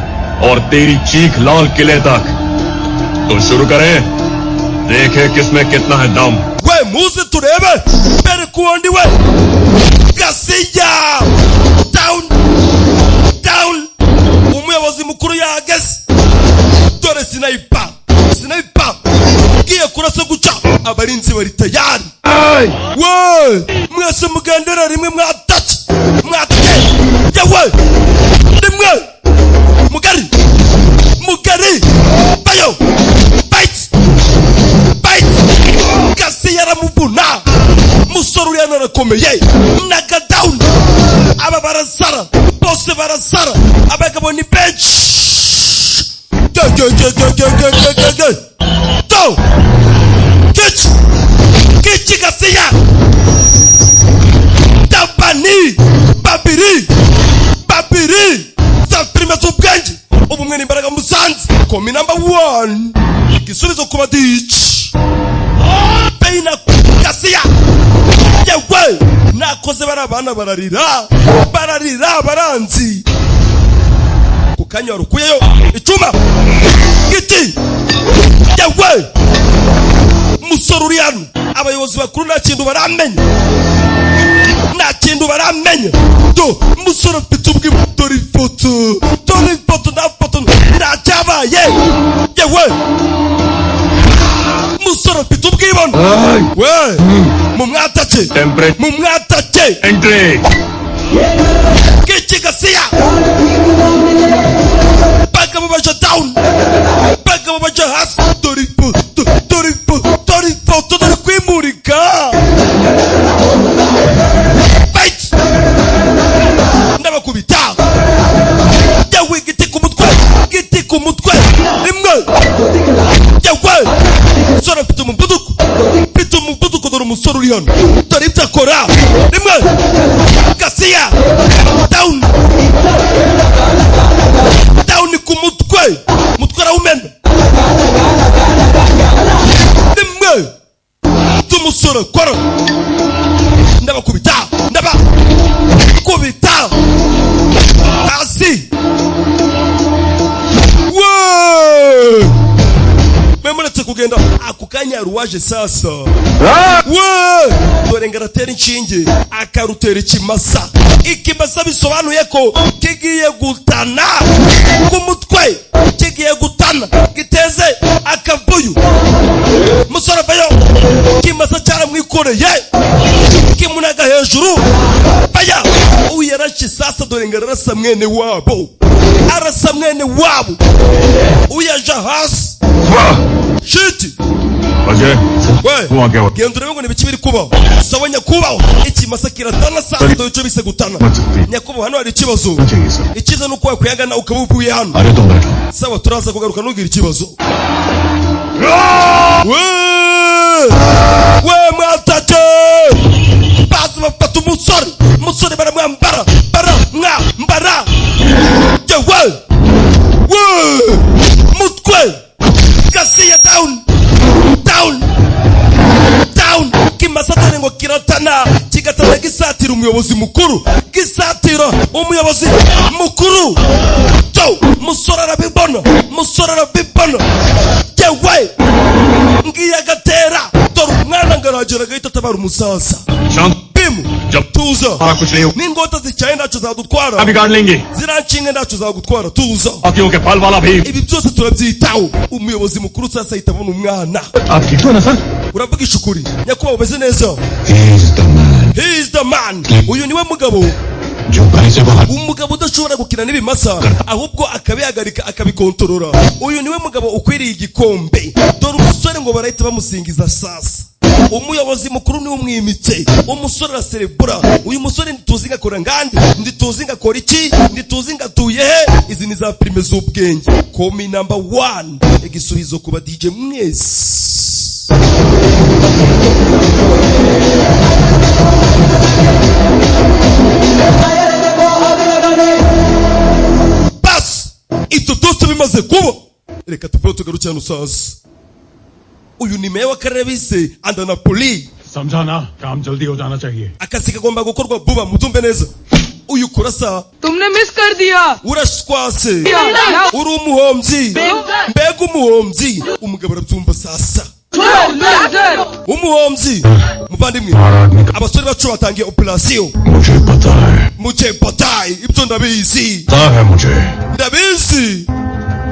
और तेरी चीख लाल किले तक। तो शुरू करें, देखें किसमें कितना है दम। we muze turebe mbere kundi we Gasiya down umuyobozi mukuru yageze dore sniper giye kurasa guca abarinzi bari tayari we mwese mugandera rimwe mwatache yawe rimwe mugari bayo fight Gasiya aramuvuna musoro uri anarakomeye naga down aba barasara bose barasara abagabo ni bench Kichi Gasiya Tabani Babiri za filime z'ubwenge ubumwe n'imbaraga musanze komi number 1 igisubizo kuba DJ Beina Gasiya yewe nakoze barabana bararira baranzi kukanya warukuyeyo icuma giti yewe musoro uriano abayobozi bakuru nta kintu baramenya do musoro mfite ubwibu dore ifoto nta foto ntacyabaye yewe musoro mfite ubwibone we mumwatache Entry Kichi Gasiya bagabo baje down bagabo baje hasi dore ifoto dore kwimurika fight ndabakubita yawe giti ku mutwe rimwe yawe sora mfite umuvuduko dore umusore uri hano dore ibyo akora rimwe Gasiya down ku mutwe arawumena rimwe tumusore kora ndabakubita hasi memuretse kugenda ako kanya ruwaje sasa dore ngaratera inshinge akarutera ikimasa bisobanuye ko kigiye gutana ku mutwe giteze akavuyo musore bayo kimasa cyaramwikoreye kimunaga hejuru baya uyarashisa sasa dore ngo arasa mwene wabo, arasa mwene wabo uyaja hasi shiti. Ajay we genda urebe ngo ni biki biri kubaho. Sawa nyakubaho, ikimasa kiratana sasa dore icyo bise gutana. Nyakubaho hano hari ikibazo, ikiza nuko wakwiyagana ukaba uvuye hano. Sawa turaza kugaruka nugira ikibazo. We mwatate bazi bafata umusore baramwambara mwambara yewe mutwe gasiya down kimasa dore ngo kiratana kigatana gisatira umuyobozi mukuru, gisatira umuyobozi mukuru. Musore arabibona yewe ngiye agatera dore umwana ngaragera gahita atabara umusaza. Tuza n'ingota zicyaye ntacyo zadutwara, ziranshinga ntacyo zagutwara. Tuza ibi byose turabyitaho. Umuyobozi mukuru sasa ahita abona umwana. Uravugisha ukuri nyakubaho, umeze neza. He is the man. Uyu niwe mugabo, umugabo udashobora gukina n'ibimasa ahubwo akabihagarika akabikontorora. Uyu niwe mugabo ukwiriye igikombe. Dore umusore ngo barahita bamusingiza sasa. Umuyobozi mukuru ni umwimitse, umusore araserebura. Uyu musore ntituzi ngakora ngandi, ntituzi ngakora iki, ntituzi ngatuye he. Izi ni za prime z'ubwenge. Komi number 1 igisubizo kuba DJ mwese. Bas ito byose bimaze kuba, reka tuvuye tugarukira sasa. Uyu ni meya w'akarere bise Andanapoli. समझाना काम जल्दी हो जाना चाहिए. Akazi kagomba gukorwa vuba, mutumve neza. Uyu kurasa तुमने मिस कर दिया. urashwase uri umuhomzi, mbega umuhomzi. Umugabo arabyumva sasa. Umuhomzi muvandimwe, abasore bacu batangiye operation. Mujhe pata hai ibyo ndabizi. Ndabizi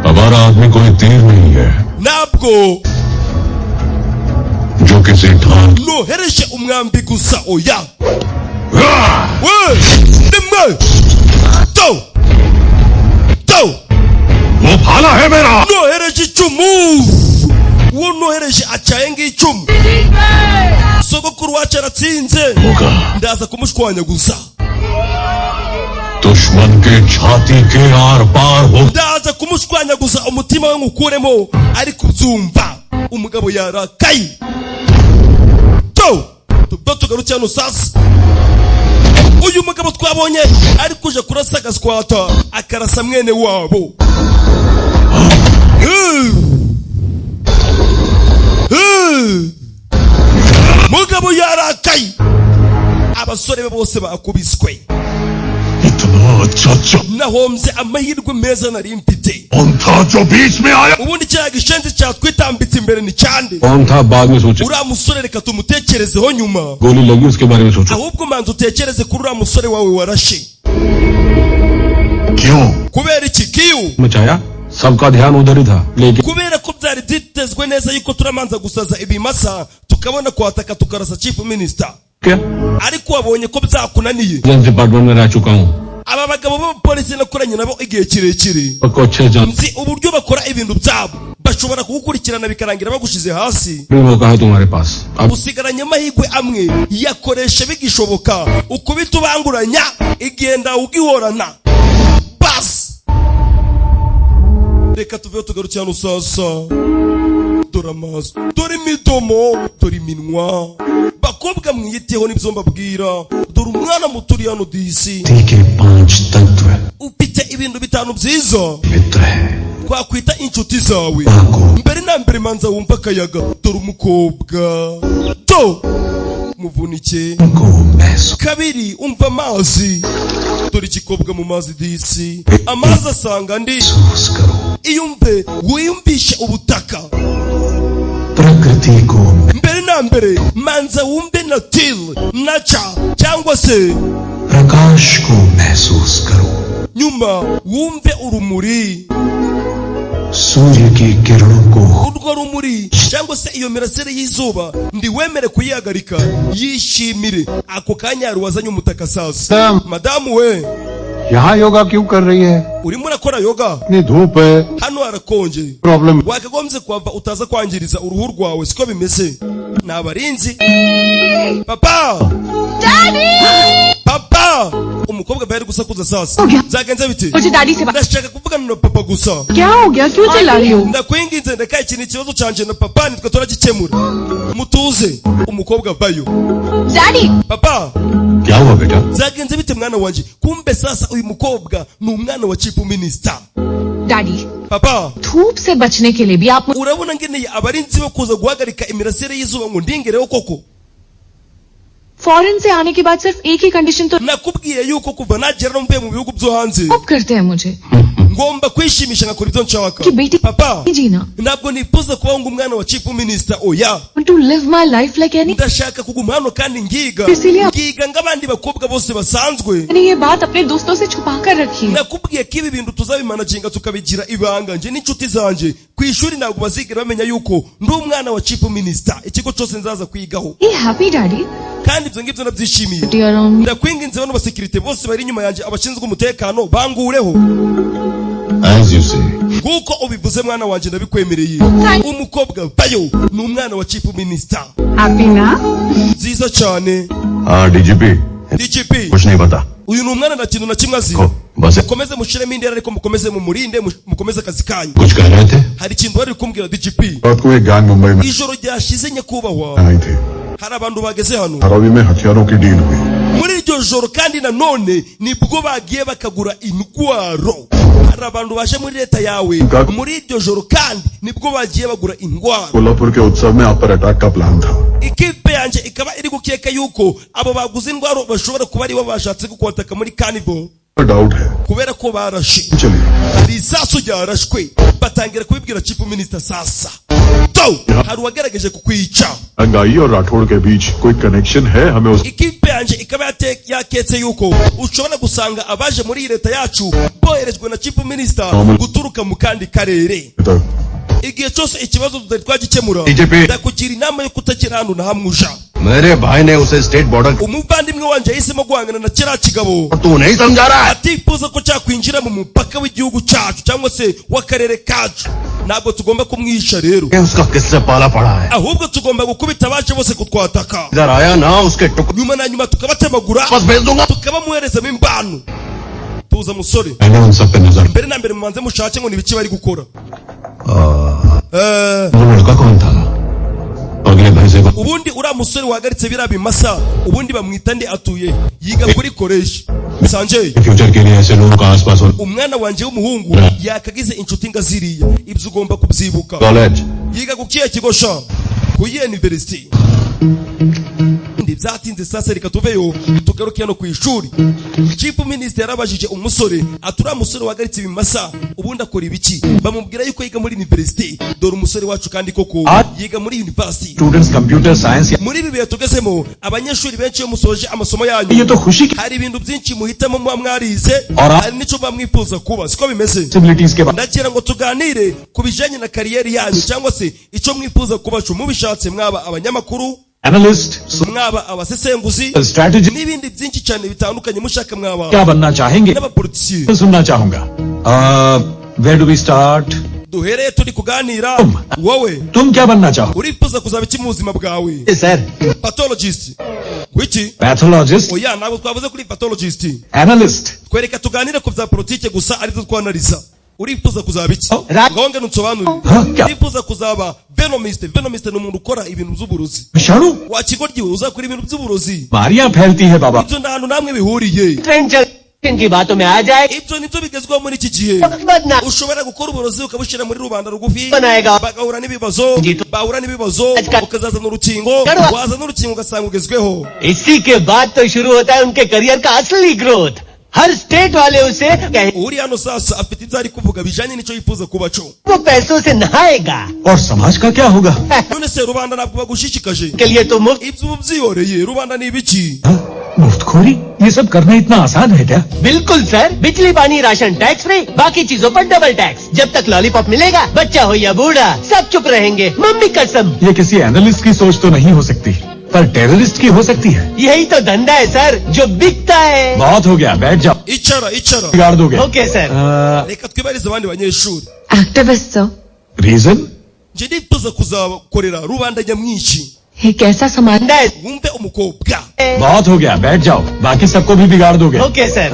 हमारा आदमी कोई तीर नहीं है nabwo जो किसी ठान nohereje umwambi gusa. Oya we nimwe वो भाला है मेरा. nohereje icumu, uwo nohereje acaye ng'icumu. Sogokuru wacu aratsinze, ndaza kumushwanya gusa. दुश्मन के छाती के आर पार हो. Ndaza kumushwanya gusa umutima we ngukuremo, ari kubyumva. Umugabo yarakaye. Tugarukira hano sasa. Uyu mugabo twabonye ari kuja kurasa gaswata, akarasa mwene wabo. Mugabo yarakaye, abasore bose bakubiswe. Nahomze amahirwe meza nari mfite. Ubundi cya gishenzi cyatwitambitse imbere ni cyande. Uriya musore reka tumutekerezeho nyuma, ahubwo manza utekereze kuri uriya musore wawe warashe. Kubera iki kiyu? सबका ध्यान उधर ही था, लेकिन kubera ko byari byitezwe neza yuko turamanza gusaza ibimasa tukabona kwataka tukarasa chief minister. Ariko wabonye ko byakunaniye. Department में रह चुका हूँ. Aba bagabo b'abapolisi nakoranye nabo igihe kirekire, nzi uburyo bakora ibintu byabo. Bashobora kugukurikirana bikarangira bagushize hasi. Usigaranye amahirwe amwe, yakoresha bigishoboka. Ukubita ubanguranya igenda ugihorana. Bas reka tuveho tugarukira hano sasa. Dore amaso, dore imidomo, dore iminwa. Bakobwa mwiyiteho n'ibyo mbabwira. Dore umwana muto uri hano disi, ufite ibintu bitanu byiza twakwita inshuti zawe. Mbere na mbere manza wumva akayaga. Dore umukobwa muvunike. Kabiri umva amazi. Dore igikobwa mu mazi disi, amazi asanga ndi. Iyumve wiyumvishe ubutaka. Mbere na mbere manza wumve nature, nature cyangwa se nyuma wumve urumuri. urwo rumuri cyangwa se iyo mirasire y'izuba ndiwemere kuyihagarika yishimire. Ako kanya wazanye umutaka sasa. Madamu we यहाँ योगा क्यों कर रही है? urimo urakora yoga इतनी धूप है, hano harakonje problem wakagombye kwava utaza kwangiriza uruhu rwawe siko bimeze ni abarinzi papa papa umukobwa bari gusakuza sasa zagenze bite मुझे दादी से बात ndashaka kuvugana na papa gusa क्या हो गया क्यों चिल्ला रही हो ndakwinginze ndeka ikintu ikibazo canje na papa nitwe turagikemura mutuze umukobwa vayo daddy papa क्या हुआ बेटा? zagenze bite mwana wanje kumbe sasa uyu mukobwa ni umwana wa chief minister daddy papa धूप से बचने के लिए भी आप urabona ngeneye abarinzi bo kuza guhagarika imirasire y'izuba ngo ndingereho koko foreign से आने के बाद सिर्फ एक ही कंडीशन तो nakubwiye yuko kuva nagera no mvuye mu bihugu byo hanze अब करते हैं मुझे ngomba kwishimisha ngakora ibyo nshaka कि बेटी papa जीना ntabwo nifuza kuba umwana wa chief minister oya want to live my life like any ndashaka kuguma hano kandi ngiga Cecilia. ngiga nk'abandi bakobwa bose basanzwe मैंने ये बात अपने दोस्तों से छुपा कर रखी है nakubwiye ko ibi bintu tuzabimanaginga tukabigira ibanga nje n'inshuti zanje ku ishuri ntabwo bazigera bamenya yuko ndi umwana wa chief minister ikigo cyose nzaza kwigaho Be happy daddy kandi ibyo ngibyo nabyishimiye Be around me. ndakwinginze bano basekirite bose bari inyuma yanjye abashinzwe umutekano bangureho As you say. nguko ubivuze mwana wanjye ndabikwemereye umukobwa bayo ni umwana wa chief minister happy ना nziza cyane हाँ DGP, DGP कुछ नहीं पता. uyu ni umwana nta kintu na kimwe azi को बस mukomeze mushiremo indera ariko mukomeze mumurinde mukomeze akazi kanyu कुछ कह रहे थे? hari ikintu bari kumbwira DGP रात को एक गैंग मुंबई में ijoro ryashize nyakubahwa आई थी. hari abantu bageze hano Dharavi में हथियारों की डील हुई. muri iryo joro kandi nanone nibwo bagiye bakagura intwaro hari abantu baje muri leta yawe muri iryo joro kandi nibwo bagiye bagura intwaro Kolhapur के उत्सव में आप पर अटैक का प्लान था. ikipe yanjye ikaba iri gukeka yuko abo baguze intwaro bashobora kuba aribo bashatse kukwataka muri carnival doubt है. kubera ko barashe चलिए. hari isasu ryarashwe batangira kubibwira chief minister sasa to hari uwagerageje kukwica अंगाई और राठौड़ के बीच कोई कनेक्शन है? हमें उस ikipe yanjye ikaba yaketse yuko ushobora gusanga abaje muri iyi leta yacu boherejwe na chief minister guturuka mu kandi karere तक igihe cyose ikibazo tutari twagikemura DGP. ndakugira inama yo kutagira ahantu na hamwe uja मेरे भाई ने उसे state border umuvandimwe wanjye yahisemo guhangana na kiriya kigabo तू नहीं समझा रहा है? atifuza ko cyakwinjira mu mupaka w'igihugu cyacu cyangwa se w'akarere kacu ntabwo tugomba kumwica rero ये उसका किससे पाला पड़ा है? ahubwo tugomba gukubita abaje bose kutwataka इधर आया ना उसके टुकड़े nyuma na nyuma tukabatemagura बस भेज दूंगा. tukabamuherezamo imbano tuza musore मैंने उन सब पे नजर. mbere na mbere mubanze mushake ngo ni ibiki bari gukora वो लड़का कौन था? अगले भैंसे को ubundi uriya musore wahagaritse biriya bimasa ubundi bamwita nde atuye yiga kuri koreshi sanjay future के लिए ऐसे लोगों का आसपास होना. umwana wanjye w'umuhungu yakagize inshuti nga ziriya ibyo ugomba kubyibuka college yiga ku kihe kigo sha ku yihe university ndi byatinze sasa reka tuveyo tugaruke hano ku ishuri chief minister yarabajije umusore atura musore wahagaritse ibimasa ubundi akora ibiki bamubwira yuko yiga muri university dore umusore wacu kandi koko yiga muri university students computer science. muri ibi bihe tugezemo abanyeshuri benshi iyo musoje amasomo yanyu ये तो खुशी की hari ibintu byinshi muhitamo muba mwarize Ora. hari n'icyo muba mwifuza kuba siko bimeze possibilities के बारे ndagira ngo tuganire ku bijyanye na kariyeri yanyu cyangwa se icyo mwifuza kuba cyo mubishatse mwaba abanyamakuru analyst mwaba abasesenguzi strategy n'ibindi byinshi cyane bitandukanye mushaka mwaba क्या बनना चाहेंगे n'abapolitisiye सुनना चाहूंगा. Where do we start? duhereye turi kuganira wowe तुम क्या बनना चाहो? urifuza kuzaba iki mu buzima bwawe sir pathologist wiki pathologist, oya ntabwo twavuze kuri pathologist analyst. twereka tuganire ku bya politike gusa aribyo twanariza urifuza kuzaba iki ngaho ngene unsobanurire हाँ, क्या urifuza kuzaba venomist venomist ni umuntu ukora ibintu by'uburozi विषाणु? wakigoryiwe uzakora ibintu by'uburozi बीमारियां फैलती है बाबा. ibyo nta hantu namwe bihuriye trend चल इनकी बातों में आ जाए ibyo nibyo bigezweho muri iki gihe बदना ushobora gukora uburozi ukabushyira muri rubanda rugufi Banayega. bagahura n'ibibazo Ngito. bahura n'ibibazo Ajka. ukazazana urukingo Garwa. wazana urukingo ugasanga ugezweho इसी के बाद तो शुरू होता है उनके करियर का असली ग्रोथ हर स्टेट वाले उसे कहें uri hano sasa afite ibyo ari kuvuga bijyanye n'icyo yifuza kuba cyo वो पैसों से नहाएगा और समाज का क्या होगा? none se rubanda ntabwo bagushishikaje के लिए तो मुफ्त ibyo uba byihoreye rubanda ni ibiki मुफ्तखोरी? ये सब करना इतना आसान है क्या? बिल्कुल सर बिजली पानी राशन टैक्स फ्री बाकी चीजों पर डबल टैक्स जब तक लॉलीपॉप मिलेगा बच्चा हो या बूढ़ा सब चुप रहेंगे मम्मी कसम ये किसी एनालिस्ट की सोच तो नहीं हो सकती. पर टेररिस्ट की हो सकती है। यही तो धंधा है सर, जो बिकता है। बहुत हो गया, बैठ जाओ। icara बिगाड़ दोगे। Okay sir. reka twibarize abandi banyeshuri. Activist sir, reason? nje ndifuza kuzakorera rubanda nyamwinshi. एक ऐसा समाज है। wumve umukobwa. बहुत हो गया, बैठ जाओ, बाकी सबको भी बिगाड़ दोगे। Okay sir.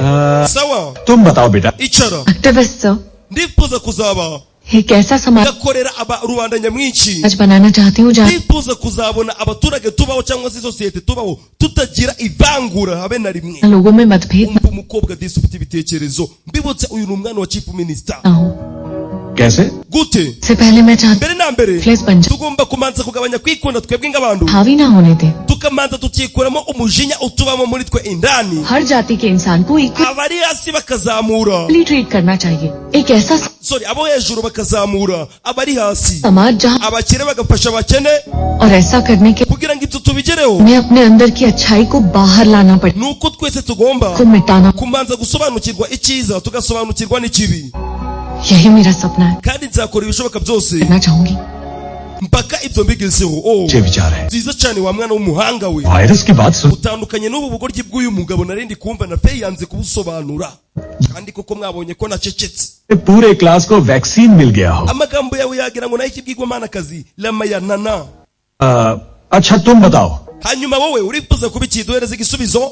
sawa तुम बताओ बेटा। icara activist sir, ndifuza kuzaba एक ऐसा समाज gakorera aba rubanda nyamwinshi. बनाना चाहती हूँ जहाँ ndifuza kuzabona abaturage tubaho cyangwa se sosiyete tubaho tutagira ivangura habe na rimwe. लोगों में मतभेद umva umukobwa disi ufite ibitekerezo. mbibutse uyu ni umwana wa chief minister. ना हो। कैसे? gute से पहले मैं चाहती mbere na mbere Flex banje. tugomba kumanza kugabanya kwikunda twebwe nk'abantu हावी ना होने दे। tukamanza tukikuramo umujinya utubamo muri twe indani. हर जाति के इंसान को equally abari hasi bakazamura treat करना चाहिए। एक ऐसा sorry abo hejuru bakazamura abari hasi, समाज जहाँ abakire bagafasha abakene. और ऐसा करने के kugira ngo ibyo tubigereho हमें अपने अंदर की अच्छाई को बाहर लाना पड़े, ni uko twese tugomba को मिटाना। kumanza gusobanukirwa icyiza tugasobanukirwa n'ikibi. यही मेरा सपना है, kandi nzakora ibishoboka byose करना चाहूंगी। mpaka ibyo mbigezeho. oh ये विचार है। nziza cyane wa mwana w'umuhanga we. Virus की बात सुन। utandukanye n'ubu bugoryi bw'uyu mugabo narindi kumva na pe yanze kubusobanura, kandi koko mwabonye ko nacecetse. पूरे क्लास को वैक्सीन मिल गया हो। amagambo yawe yagira ngo nayo ikibwigwamanakazi lamayanana. अच्छा तुम बताओ, hanyuma wowe urifuza kuba iki? duhereze igisubizo.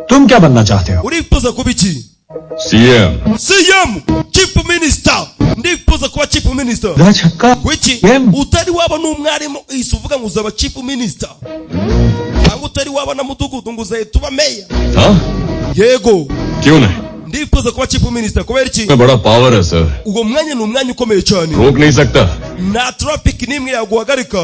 तुम क्या बनना चाहते हो? urifuza kuba iki? CM CM, chief minister. ndifuza kuba chief minister. छक्का। wiki utari waba n'umwarimu isi uvuga ngo uzaba chief minister, cyangwa utari waba na mudugudu ngo uzahita uba meya. हाँ yego क्यों नहीं? ndifuza kuba chief minister kubera iki? में बड़ा पावर है sir, uwo mwanya ni umwanya ukomeye cyane. रोक नहीं सकता। nta traffic n'imwe yaguhagarika,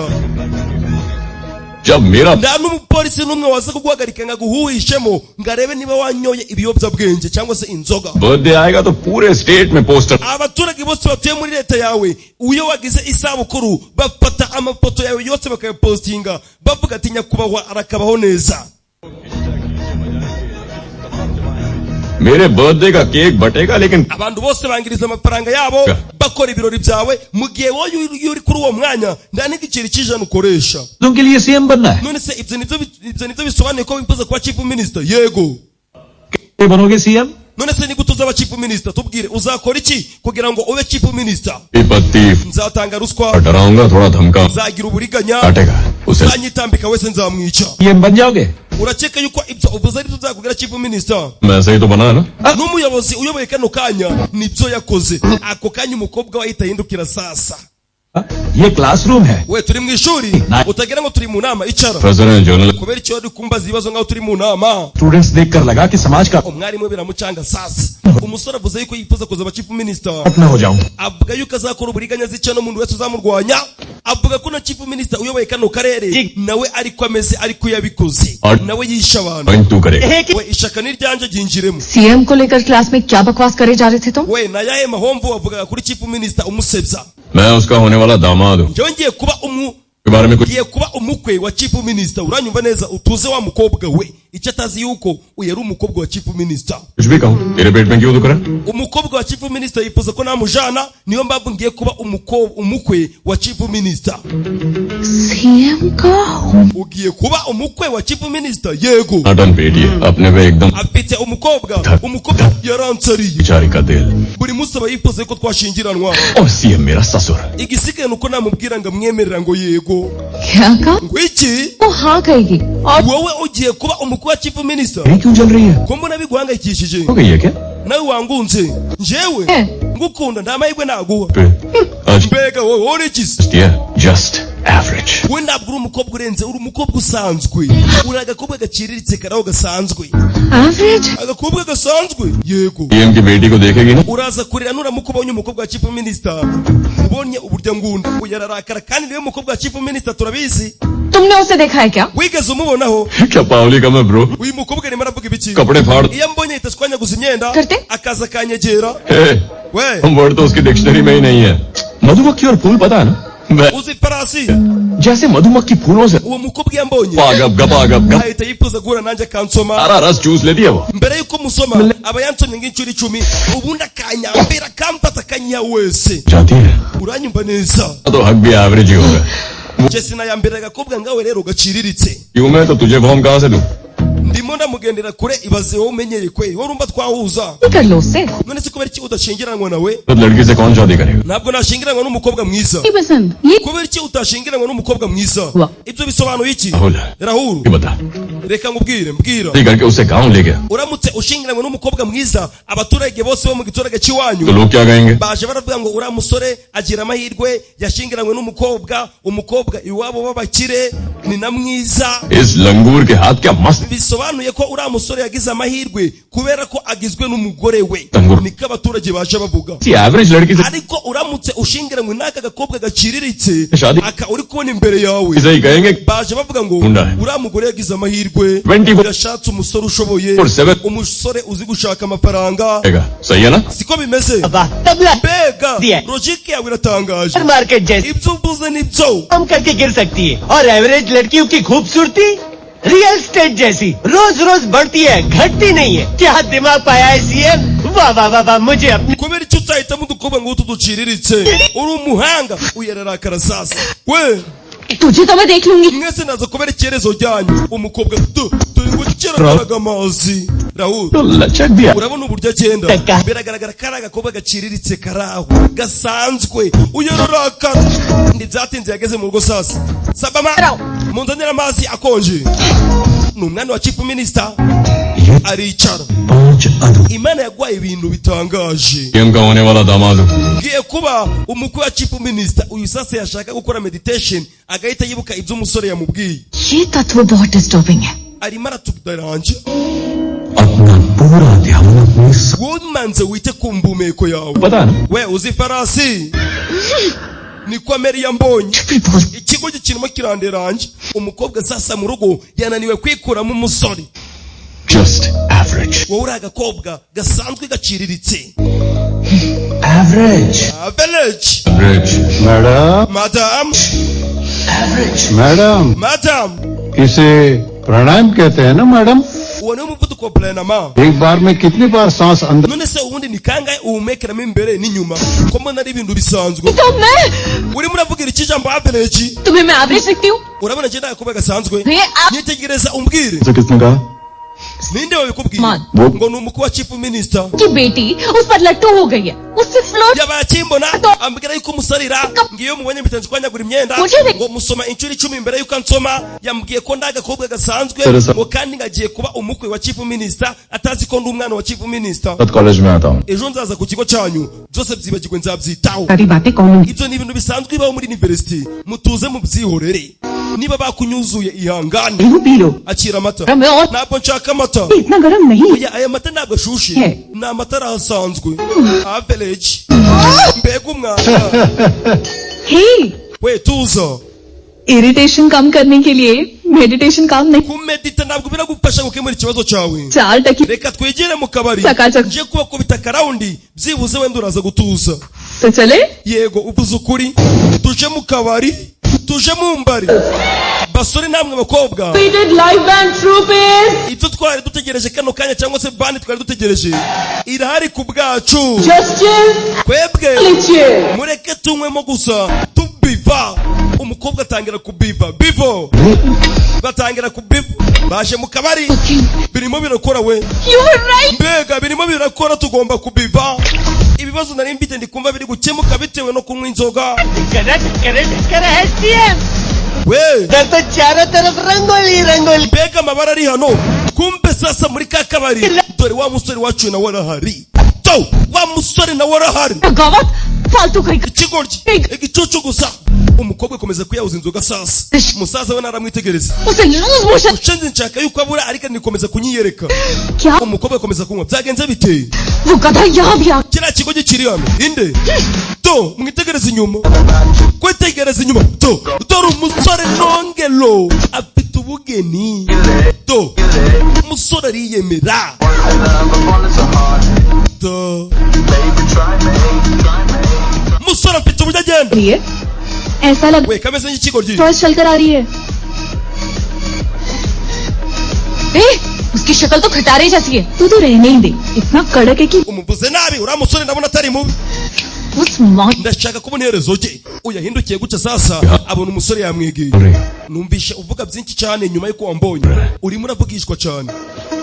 जब मेरा nta n'umupolisi n'umwe waza kuguhagarika ngo aguhuhishemo ngo arebe niba wanyoye ibiyobyabwenge cyangwa se inzoga. Birthday आएगा तो पूरे स्टेट में poster. abaturage bose batuye muri leta yawe iyo wagize isabukuru bafata amafoto yawe yose bakayapostinga bavuga ati nyakubahwa arakabaho neza. मेरे बर्थडे का केक बटेगा लेकिन abantu bose bangiriza amafaranga yabo bakora ibirori byawe mu gihe wowe iyo uri kuri uwo mwanya nta n'igiceri cy'ijana ukoresha. तुमके लिए सीएम बनना है? none se ibyo nibyo bisobanuye ko wifuza kuba chief minister? yego. कैसे बनोगे CM? none se ni gute uzaba chief minister? tubwire uzakora iki kugira ngo ube chief minister? विपत्ति nzatanga ruswa, डराऊंगा, थोड़ा धमका, nzagira uburiganya, काटेगा उसे। uzanyitambika wese nzamwica. CM बन जाओगे? urakeka yuko ibyo uvuze ari byo uzakugira chief minister? मैं सही तो बना है ना? n'umuyobozi uyoboye kano kanya nibyo yakoze. ako kanya umukobwa we ahita ahindukira sasa. ये क्लासरूम है। we turi mu ishuri utagira ngo turi mu nama. icara. President general kubera icyo uri kumbaza ibibazo nk'aho turi mu nama. Students देखकर लगा कि समाज का umwarimu we biramucanga sasa. umusore avuze yuko yifuza kuzaba chief minister, अपना हो जाऊं। avuga yuko azakora uburiganya zica n'umuntu wese uzamurwanya. avuga ko na chief minister uyoboye kano karere nawe ariko ameze ariko yabikoze, nawe yisha abantu. तू करेगा। we ishaka ni ryanjye ryinjiremo. CM को लेकर क्लास में क्या बकवास करे जा रहे थे तुम? we na yahe mahomvu wavugaga kuri chief minister umusebya. मैं उसका होने वाला दामाद हूँ। njyewe ngiye kuba के बारे में कुछ ngiye kuba umukwe wa chief minister. uranyumva neza? utuze wa mukobwa we icyo atazi yuko uyu yari umukobwa wa chief minister. कुछ भी कहूँ, तेरे पेट में क्यों दुख रहा है? umukobwa wa chief minister yifuza ko namujana, niyo mpamvu ngiye kuba umukwe wa chief minister. CM का ugiye kuba umukwe wa chief minister? yego. नाटन बेटी अपने पे एकदम afite umukobwa yaransariye. बिचारी का दिल। buri munsi aba yifuza ko twashingiranwa. और सीएम मेरा ससुर। igisigaye nuko namubwira ngo amwemerera ngo yego. क्या कहा? ngo iki? वो हाँ कहेगी। और wowe ugiye kuba umukwe wa chief minister? ये क्यों चल रही है? ko mbona biguhangayikishije? हो गई है क्या? nawe wangunze njyewe ngukunda nta mahirwe naguha. आज mbega wowe uri iki? just average। we ntabwo uri umukobwa urenze, uri umukobwa usanzwe. uri agakobwa gaciriritse karaho gasanzwe. Average? agakobwa gasanzwe? yego. CM की बेटी को देखेगी ना? uraza kurira nuramuka ubonye umukobwa wa chief minister ubonye uburyo ngunda uyararakara, kandi niwe mukobwa wa chief minister turabizi. तुमने उसे देखा है क्या? wigeze umubonaho? क्या पावली का मैं bro? uyu mukobwa arimo aravuga ibiki? कपड़े फाड़ iyo mbonye ahita ashwanyaguza imyenda करते? akaza akanyegera. we हम वर्ड तो उसकी डिक्शनरी में ही नहीं है। मधुमक्खी और फूल पता है ना? uzi farasi? जैसे मधुमक्खी फूलों से uwo mukobwa iyo ambonye पागब गपागब गप ahita yifuza guhura nanjye akansoma. सारा रस चूस लेती है वो। mbere yuko musoma aba yansomye nk'inshuro 10 ubundi akanyambira akamfata akanya wese. जाती है uranyumva neza? तो हक भी एवरेज ही होगा। Jesse na yambere agakobwa ngawe rero gaciriritse क्यों मैं तो तुझे फॉर्म कहां से दूं? ndimo ndamugendera kure ibaze wowe umenyeye kwe wowe urumva twahuza कर लो उससे none se kubera iki udashingiranwa nawe तो लड़की से कौन शादी करेगा? ntabwo nashingiranwa n'umukobwa mwiza नहीं पसंद ये kubera iki utashingiranwa n'umukobwa mwiza Wa. ibyo bisobanuye iki Rahul Rahul ये बता reka ngubwire mbwira शादी करके उसे गांव ले गया uramutse ushingiranwa n'umukobwa mwiza abaturage bose bo mu giturage तो cy'iwanyu लोग क्या कहेंगे? baje baravuga ngo uriya musore agira amahirwe yashingiranwe n'umukobwa umukobwa iwabo b'abakire ni na mwiza इस लंगूर के हाथ क्या मस्त bisobanuye ko uriya musore yagize amahirwe kubera ko agizwe n'umugore we Tanguru. niko abaturage baje bavuga average लड़की से ariko uramutse ushingiranwe n'aka gakobwa gaciriritse Shadi. aka uri kubona imbere yawe इसे ही कहेंगे baje bavuga ngo Unda. uriya mugore yagize amahirwe 24 yashatse umusore ushoboye 7 umusore uzi gushaka amafaranga सही है ना? siko bimeze वाह तबला mbega दिया। logike yawe iratangaje market जैसे ibyo uvuze nibyo कम करके गिर सकती है और एवरेज लड़कियों की खूबसूरती रियल स्टेट जैसी रोज रोज बढ़ती है घटती नहीं है क्या दिमाग पाया है सीएम वाह वाह वाह वाह मुझे अपनी kubera icyo utahitamo udukobwa ngo utu duciriritse uri umuhanga uyararakara sasa we तुझे तो मैं देख लूंगी mwese naza kubera icyerezo ryanyu umukobwa dore ngo kiragaraga amazi Rahul तो लचक दिया urabona uburyo agenda Taka. biragaragara ko ari agakobwa gaciriritse karaho gasanzwe uyararakara ntibyatinze yageze mu rugo sasa sabama munzanira amazi akonje ni umwana wa chief minister aricara imana yaguhaye ibintu bitangaje game का होने वाला दामाद हूँ ngiye kuba umukwe wa chief minister uyu sasa yashaka gukora meditation agahita yibuka ibyo umusore yamubwiye ये तत्व बहुत डिस्टर्बिंग है arimo aratudaranje अपना पूरा ध्यान अपनी wowe manze wite ku mbumeko yawe पता है ना? we uzi farasi niko Mary yambonye ikigo gikirimo kiranderanje umukobwa sasa mu rugo yananiwe kwikuramo umusore Just average. wowe uri agakobwa gasanzwe gaciriritse average average Average. Madam madam madam इसे प्राणायाम कहते हैं ना madam uwo niwo muvuduko wa pranama एक बार में कितनी बार सांस अंदर none se ubundi ni kangahe uhumekeramo imbere n'inyuma ko mbona ari ibintu bisanzwe तो मैं urimo uravugira iki jambo average तुम्हें मैं एवरेज लगती हूँ urabona njye agakobwa gasanzwe ये आप nyitegereza umbwire किसने कहा ninde wabikubwiye Man. ngo ni umukwe wa chief minister की बेटी उस पर लट्टू हो गई है उससे float yabaye akimbona ambwira yuko umusarira ngiyo mubonye mbitanze kwanyagura imyenda Mujye- ngo musoma inshuro 10 mbere yuko ansoma yambwiye ko ndi agakobwa gasanzwe Teresa. ngo kandi ngagiye kuba umukwe wa chief minister atazi ko ndi umwana wa chief minister college में आता हूँ ejo nzaza ku kigo cyanyu byose byibagirwe nzabyitaho सारी बातें कौन ibyo ni ibintu bisanzwe bibaho muri university mutuze mubyihorere niba bakunyuzuye ihangane पी लो akira amata मैं और ntabwo nshaka amata इतना गर्म नहीं oya aya mata ntabwo ashushe He. ni amatara asanzwe average mbega umwana हे we tuza इरिटेशन कम करने के लिए मेडिटेशन काम नहीं kumedita ntabwo biragufasha gukemura ikibazo cyawe 4 टकी reka twegere mu kabari Sakazaka. nje kubakubita akarawundi byibuze wenda uraza gutuza तो चले yego uvuze ukuri tuje mu kabari tuje mu mbari basore namwe bakobwa Repeated live band troopers ibyo twari dutegereje kano kanya cyangwa se bandi twari dutegereje irahari ku bwacu just chill twebwe chill mureke tunywemo gusa tubiva umukobwa atangira kubiva bivo batangira kubiva baje mu kabari birimo birakora we you were right mbega birimo birakora tugomba kubiva ibibazo nari mfite ndi kumva biri gukemuka bitewe no kunywa inzoga कर है CM we इधर तो चारों तरफ रंगोली rangoli mbega amabara ari hano kumbe sasa muri ka kabari dore wa musore wacu nawe arahari to wa musore nawe arahari गवत फालतू का ikigoryi igicucu gusa umukobwa akomeza kuyahuza inzoga sasa umusaza we naramwitegereza उसे loose motion ushenze nshaka yuko abura ariko nikomeza kunyiyereka क्या umukobwa akomeza kunywa byagenze biteye वो गधा यहाँ भी आ kiriya kigo gikiri hano inde to mwitegereze inyuma kwitegereza inyuma to dore umusore nongelo afite ubugeni to umusore ariyemera to umusore afite uburyo agenda रही है ऐसा लग we kameze nk'ikigoryi torch चलकर आ रही है उसकी शक्ल तो खटारे जैसी है तू तो रहने ही दे इतना कड़क है कि umuvuze nabi uriya musore ndabona atari mubi ndashaka kubona iherezo rye. Uyahindukiye gutya sasa abona umusore yamwegeye. Numvishe uvuga byinshi cyane nyuma yuko wambonye. Urimo uravugishwa cyane.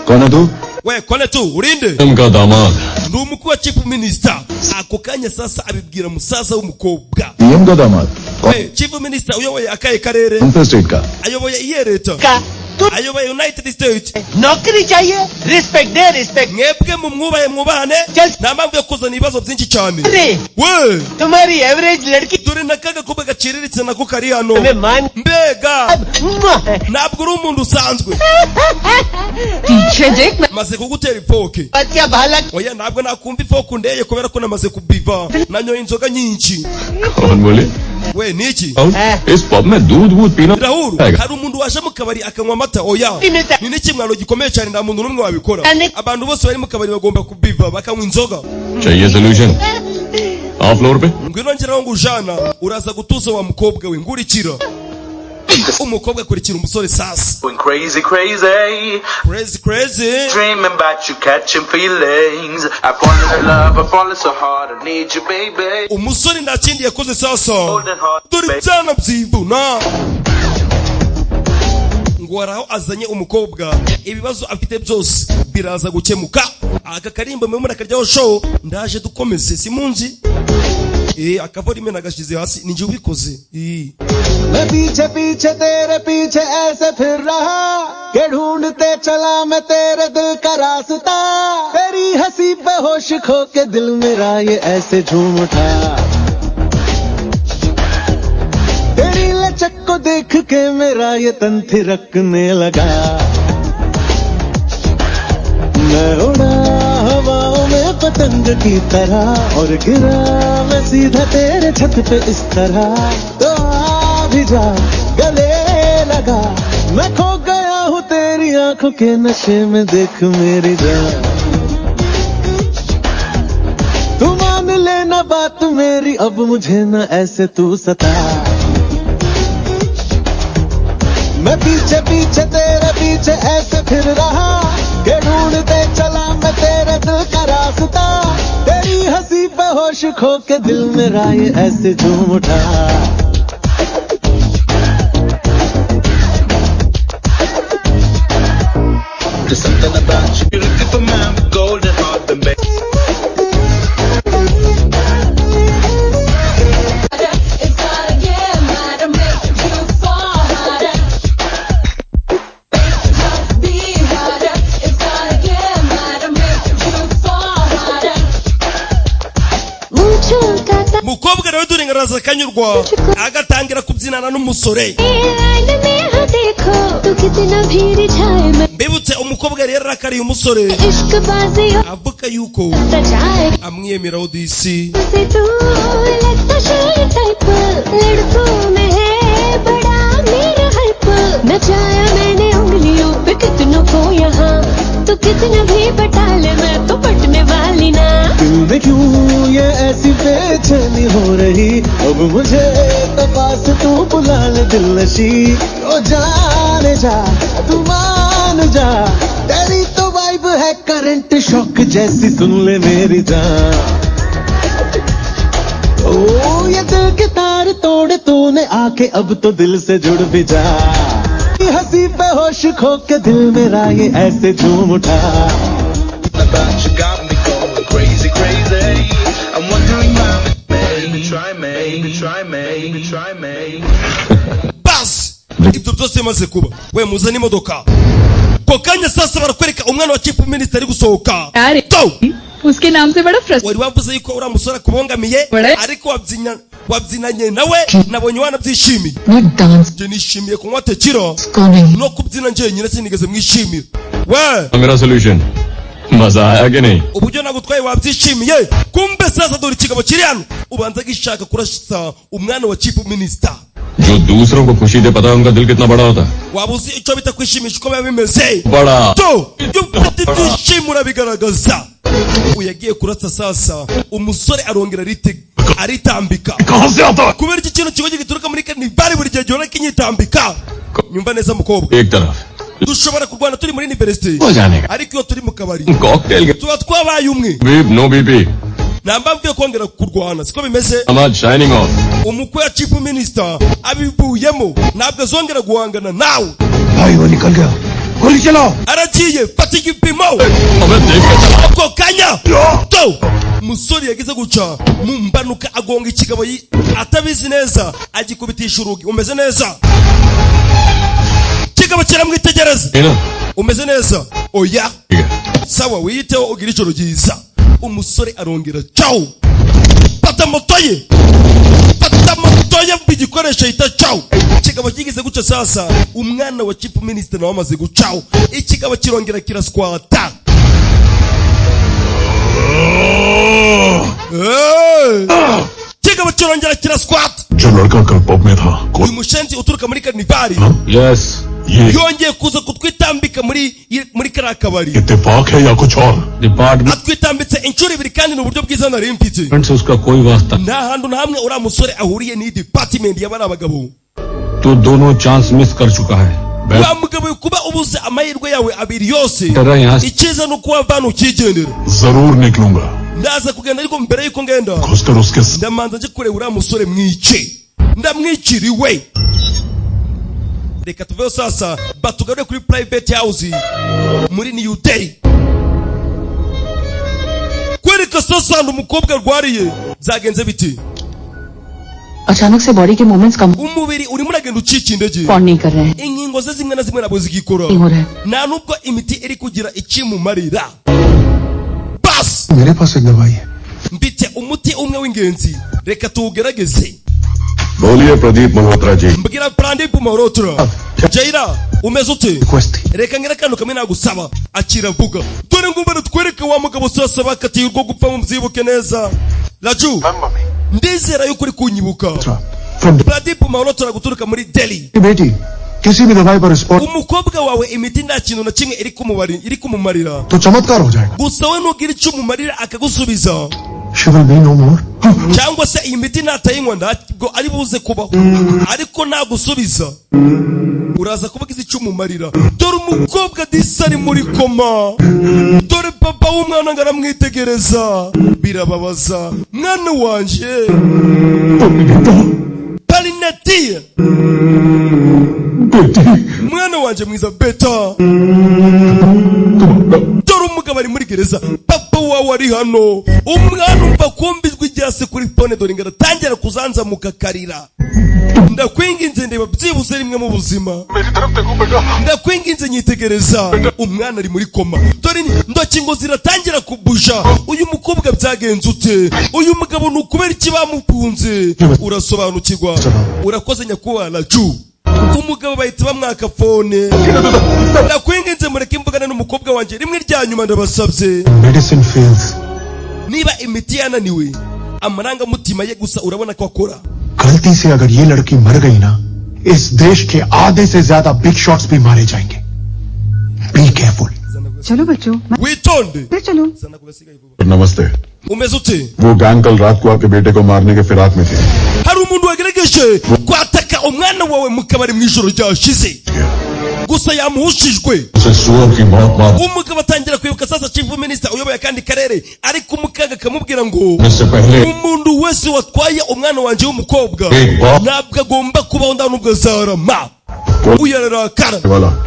कौन तू? We kone tu urinde? Imbwa damad. Ndi umukuru wa chief minister. Ako kanya sasa abibwira musaza w'umukobwa. PM का दामाद. We chief minister uyoboye akaye karere. कौन सा स्टेट का? Ayoboye iye leta. Ayoboye United States. नौकरी चाहिए, respect they respect. Mwebwe mumwubahe mwubahane. Nta mpamvu yo kuzana ibibazo byinshi cyane. We तुम्हारी एवरेज लड़की dore nakaga kuba gaciriritse nako kari hano. Mbega ntabwo uri umuntu usanzwe. Maze kugutera ifoke. बच्चा बालक. Oya ntabwo nakumva ifoke ndeye kubera ko namaze kubiva. Nanyoye inzoga nyinshi. कौन बोले? We niki? इस पब में दूध वूध पीना Rahuru hari umuntu waje mu kabari akanywa amata. Oya ni n'ikimwaro gikomeye cyane nta muntu n'umwe wabikora. Abantu bose bari mu kabari bagomba kubiva bakanywa inzoga. चाहिए सोल्यूशन आप फ्लोर पे Ngwino ngeraho ngo ujana uraza gutuza wa mukobwa we ngurikira. Umukobwa akurikira umusore sasa. Going crazy, Crazy. dreaming about you, catching feelings. I fallen in love, I fallen so hard, I need you, baby. Umusore nta kindi yakoze sasa. Holding hard, Dore baby. cyana byibuna. Ngo araho azanye umukobwa ibibazo afite byose biraza gukemuka. Aka karimbo mwe murakaryaho show ndaje dukomeze simunzi. Akavorime nagashize hasi ninje ubikoze. मैं पीछे पीछे तेरे पीछे ऐसे फिर रहा के ढूंढते चला मैं तेरे दिल का रास्ता तेरी हंसी बेहोश खो के दिल मेरा ये ऐसे झूम उठा तेरी लचक को देख के मेरा ये तन थिरकने लगा मैं उड़ा हवाओं में पतंग की तरह और गिरा मैं सीधा तेरे छत पे इस तरह तो भी जा गले लगा मैं खो गया हूँ तेरी आंखों के नशे में देख मेरी जान तू मान लेना बात मेरी अब मुझे न ऐसे तू सता मैं पीछे पीछे तेरे पीछे ऐसे फिर रहा के ढूंढते चला मैं तेरे दिल का रास्ता तेरी हंसी बेहोश खो के दिल मेरा ये ऐसे झूम उठा There's something about you. You're looking for mine with golden heart and baby. Mukobwa nawe dore ngaraza akanyurwa agatangira kubyinana n'umusore. Mbibutse umukobwa rero arakariye umusore avuga yuko amwiyemeraho disi. दिल में क्यों ये ऐसी बेचैनी हो रही अब मुझे तो पास तू बुला ले दिल नशी ओ जाने जा तू मान जा तेरी तो वाइब है करंट शॉक जैसी सुन ले मेरी जान ओ ये दिल के तार तोड़े तूने आके अब तो दिल से जुड़ भी जा हंसी पे होश खो के दिल मेरा ये ऐसे झूम उठा About you got me going crazy. I'm wondering why, maybe try me. Bas ibyo byose maze kuba we muzana imodoka ko kanya sasa barakwereka umwana wa chief minister ari gusohoka. उसके नाम से बड़ा frustrate. Wari wavuze yuko ura musore kubongamiye ariko wabzinanye nawe nabonye wana byishimiye. Je nishimiye kunywa tekiro no kubyina nje nyine sinigeze mwishimira. We मेरा सोल्यूशन मजा आया कि नहीं? uburyo nagutwaye wabyishimiye kumbe sasa dore ikigabo kiri hano ubanza gishaka kurashitsa umwana wa chief minister. जो दूसरों को खुशी दे पता है उनका दिल कितना बड़ा होता है. Waba uzi icyo bita kwishimisha uko biba bimeze बड़ा to yufite ibyishimo bigaragaza. Uyagiye kurasa sasa umusore arongera aritambika kubera iki kintu kigo gituruka muri kanibari buri gihe gihora kinyitambika. Nyumva neza mukobwa एक तरफ dushobora kurwana turi muri university ariko iyo turi mu kabari cocktail tuba twabaye umwe. बीप नो बीपी nambamvuye kongera kurwana siko bimeze Ahmad shining off. umukwe wa chief minister abivuyemo ntabwo azongera guhangana nawe भाई वो निकल गया गोली चलाओ aragiye fata igipimo ako kanya to musore yagize guca mu mbanuka agonga ikigabo atabizi neza agikubitisha urugi umeze neza kigabo kiramwitegereza umeze neza oya sawa wiyiteho ugira ijoro ryiza umusore arongera ciao fata moto ye igikoresho yita ciao kigabo kigize guca sasa umwana wa chief minister nawe amaze gucaho ikigabo kirongera kiraskwata kigabo kirongera kiraskwata जो लड़का कल पब में था uyu mushenzi uturuka muri karnivari Yes. yongeye kuza kutwitambika muri kariya kabari इत्तेफाक है या कुछ और department atwitambitse inshuro ibiri kandi ni uburyo bwiza nari mfite से उसका कोई वास्ता nta hantu na hamwe uriya musore ahuriye n'iyi department y'abari abagabo तो दोनों चांस मिस कर चुका है wa mugabo kuba ubuze amahirwe yawe abiri yose यहाँ icyiza ni uko wavana ukigendera जरूर निकलूंगा ndaza kugenda ariko mbere yuko ngenda घुसकर उसके ndamanza nje kureba uriya musore mwice ndamwiciriwe reka tuveho sasa batugarure kuri private house muri New Delhi kwereka sasa ahantu umukobwa arwariye byagenze biti अचानक से body के movements कम umubiri urimo uragenda ucika intege phone नहीं कर रहे हैं ingingo ze zimwe na zimwe ntabwo zigikora नहीं हो रहा है nta nubwo imiti iri kugira ikimumarira basi मेरे पास एक दवाई है mbite umuti umwe w'ingenzi reka tuwugerageze बोलिए प्रदीप मल्होत्रा ji mbwira Prandeep Malhotra Jaira umeze ute reka ngira akantu kamwe nagusaba akira vuga dore ngumva natwereke wa mugabo sasa bakatiye urwo gupfa mu byibuke neza Raju ndizera yuko uri kunyibuka Prandeep Malhotra guturuka muri Delhi बेटी किसी भी दवाई पर spot umukobwa wawe imiti nta kintu na kimwe iri kumumarira तो चमत्कार हो जाएगा gusa we nugira icyo umumarira akagusubiza She will be no more cyangwa se iyi miti natayinywa ntabwo ari buze kubaho ariko nagusubiza uraza kubagiza icyo umumarira dore umukobwa disa ari muri koma dore papa w'umwana ngo aramwitegereza birababaza mwana wanje parinetiye mwana wanje mwiza beta dore umugabo ari muri gereza papa wawe ari hano umwana umva kumbizwa iryase kuri fone dore ngo aratangira kuzanzamuka karira ndakwinginze ndeba byibuze rimwe mu buzima ndakwinginze nyitegereza umwana ari muri koma dore ndoki ngo ziratangira kubuja uyu mukobwa byagenze ute uyu mugabo ni ukubera iki bamupunze urasobanukirwa urakoze nyakubahwa Raju umugabo bahita bamwaka fone ndakwinginze mureke imvugana n'umukobwa wanjye rimwe rya nyuma ndabasabye medicine fails niba imiti yananiwe amarangamutima ye gusa urabona ko akora गलती से अगर ये लड़की मर गई ना इस देश के आधे से ज्यादा बिग शॉट्स भी मारे जाएंगे बी केयरफुल चलो बच्चों witonde चलो नमस्ते umeze ute वो गैंग कल रात को आपके बेटे को मारने के फिराक में थे hari umuntu wagerageje kwataka umwana wawe mu kabari mu ijoro ryashize gusa yamuhushijwe umugabo atangira kwibuka sasa chief minister uyoboye akandi karere ariko umukaga akamubwira ngo umuntu wese watwaye umwana wanje w'umukobwa ntabwo agomba kubaho nda nubwo azarama uyararakara